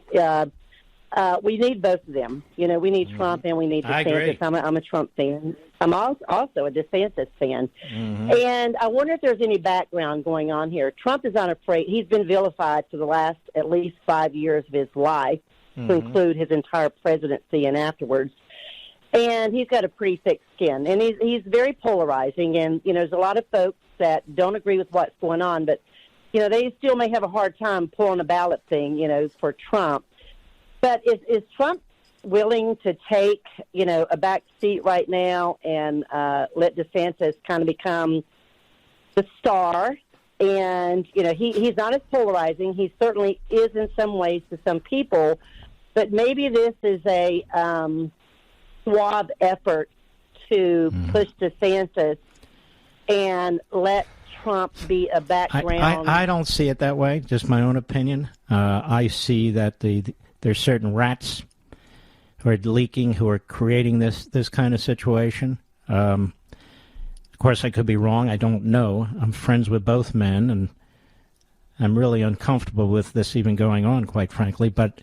we need both of them. You know, we need Trump and we need DeSantis. I'm a Trump fan. I'm also a DeSantis fan. And I wonder if there's any background going on here. Trump is unafraid. He's been vilified for the last at least 5 years of his life, to include his entire presidency and afterwards. And he's got a pretty thick skin. And he's very polarizing. And, there's a lot of folks that don't agree with what's going on, but, they still may have a hard time pulling a ballot thing, for Trump. But is Trump willing to take, a back seat right now and let DeSantis kind of become the star? And, he's not as polarizing. He certainly is in some ways to some people. But maybe this is a suave effort to push DeSantis and let Trump be a background. I don't see it that way, just my own opinion. I see that there's certain rats who are leaking, who are creating this kind of situation. Of course, I could be wrong. I don't know. I'm friends with both men, and I'm really uncomfortable with this even going on, quite frankly. But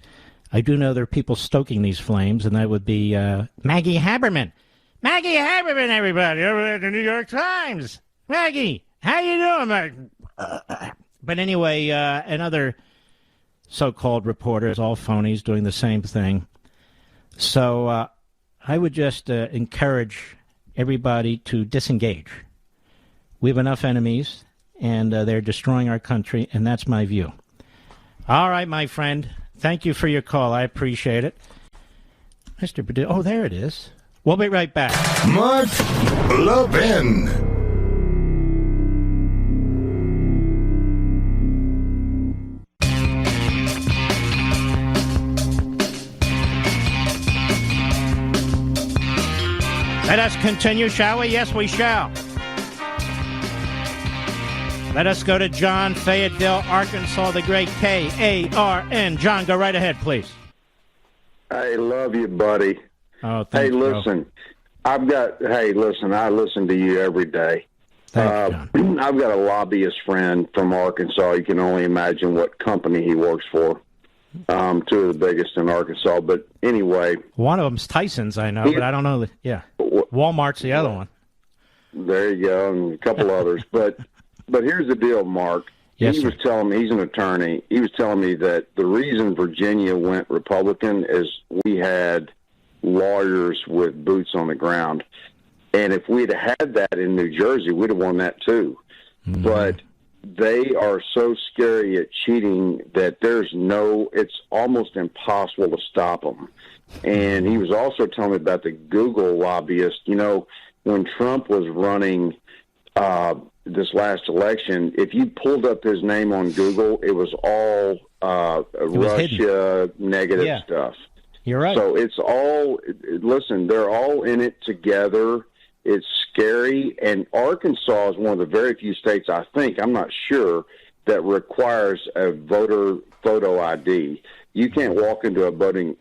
I do know there are people stoking these flames, and that would be Maggie Haberman. Maggie Haberman, everybody, over at the New York Times. Maggie, how you doing, But anyway, and other so-called reporters, all phonies, doing the same thing. So I would just encourage everybody to disengage. We have enough enemies, and they're destroying our country, and that's my view. All right, my friend. Thank you for your call. I appreciate it. Mr. Perdue. Oh, there it is. We'll be right back. Mark Levin. Let us continue, shall we? Yes, we shall. Let us go to John, Fayetteville, Arkansas, the great K-A-R-N. John, go right ahead, please. I love you, buddy. Oh, thank you. Hey, listen, I listen to you every day. Thanks, John. I've got a lobbyist friend from Arkansas. You can only imagine what company he works for. Two of the biggest in Arkansas. But anyway. One of them's Tyson's, I know, but I don't know. Yeah. Walmart's the other one. There you go, and a couple others. But here's the deal, Mark. Yes, he was telling me, he's an attorney, he was telling me that the reason Virginia went Republican is we had lawyers with boots on the ground. And if we'd had that in New Jersey, we'd have won that too. Mm-hmm. But they are so scary at cheating that it's almost impossible to stop them. And he was also telling me about the Google lobbyist. You know, when Trump was running this last election, if you pulled up his name on Google, it was all Russia negative stuff. You're right. So it's all, listen, they're all in it together. It's scary, and Arkansas is one of the very few states, I think, I'm not sure, that requires a voter photo ID. You can't walk into a voting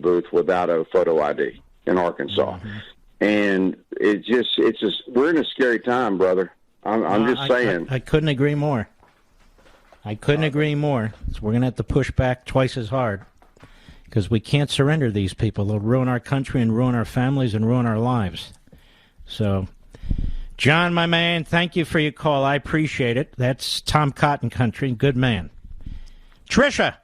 booth without a photo ID in Arkansas. Mm-hmm. And it's just we're in a scary time, brother. I'm just saying. I couldn't agree more. I couldn't agree more. So we're going to have to push back twice as hard because we can't surrender these people. They'll ruin our country and ruin our families and ruin our lives. So, John, my man, thank you for your call. I appreciate it. That's Tom Cotton Country. Good man. Tricia,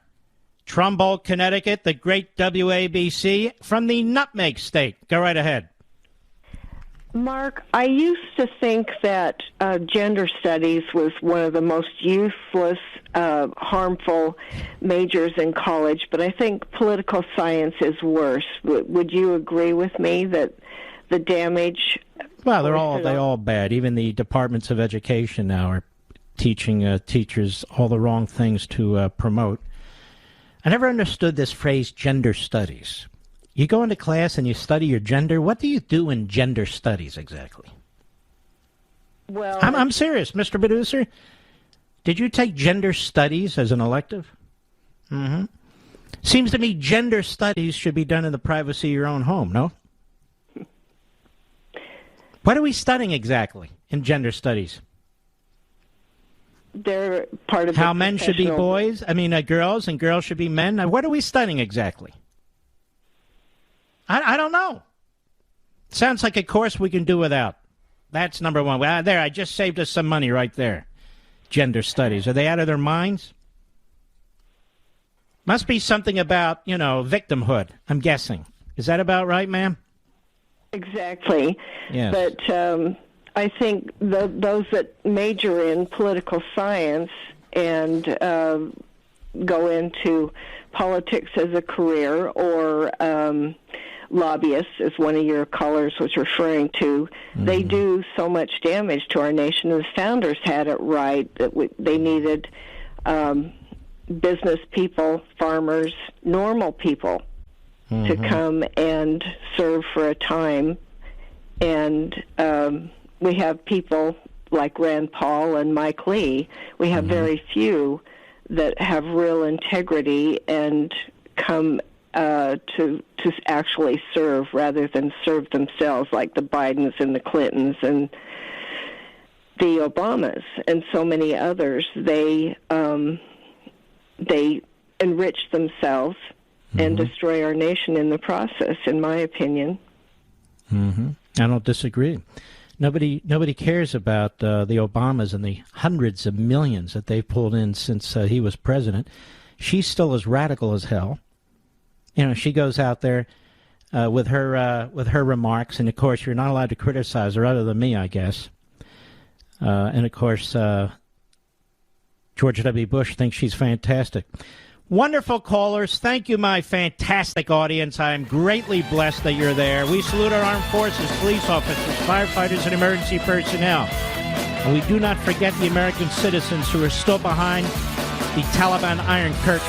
Trumbull, Connecticut, the great WABC from the Nutmeg State. Go right ahead. Mark, I used to think that gender studies was one of the most useless, harmful majors in college, but I think political science is worse. Would you agree with me that the damage... Well, they're all bad. Even the departments of education now are teaching teachers all the wrong things to promote. I never understood this phrase, gender studies. You go into class and you study your gender. What do you do in gender studies exactly? Well, I'm serious, Mr. Producer. Did you take gender studies as an elective? Mm-hmm. Seems to me gender studies should be done in the privacy of your own home, no? What are we studying exactly in gender studies? They're part of how men should be boys? I mean, girls, and girls should be men? Now, what are we studying exactly? I don't know. Sounds like a course we can do without. That's number one. There, I just saved us some money right there. Gender studies. Are they out of their minds? Must be something about, victimhood, I'm guessing. Is that about right, ma'am? Exactly. Yes. But I think those that major in political science and go into politics as a career or lobbyists, as one of your callers was referring to, they do so much damage to our nation. The founders had it right that they needed business people, farmers, normal people to come and serve for a time. And we have people like Rand Paul and Mike Lee. We have very few that have real integrity and come to actually serve rather than serve themselves, like the Bidens and the Clintons and the Obamas and so many others. They enrich themselves and destroy our nation in the process, in my opinion. I don't disagree. Nobody cares about the Obamas and the hundreds of millions that they've pulled in since he was president. She's still as radical as hell. She goes out there with her remarks, and of course you're not allowed to criticize her other than me, I guess. And of course, George W. Bush thinks she's fantastic. Wonderful callers. Thank you, my fantastic audience. I am greatly blessed that you're there. We salute our armed forces, police officers, firefighters, and emergency personnel. And we do not forget the American citizens who are still behind the Taliban Iron Curtain.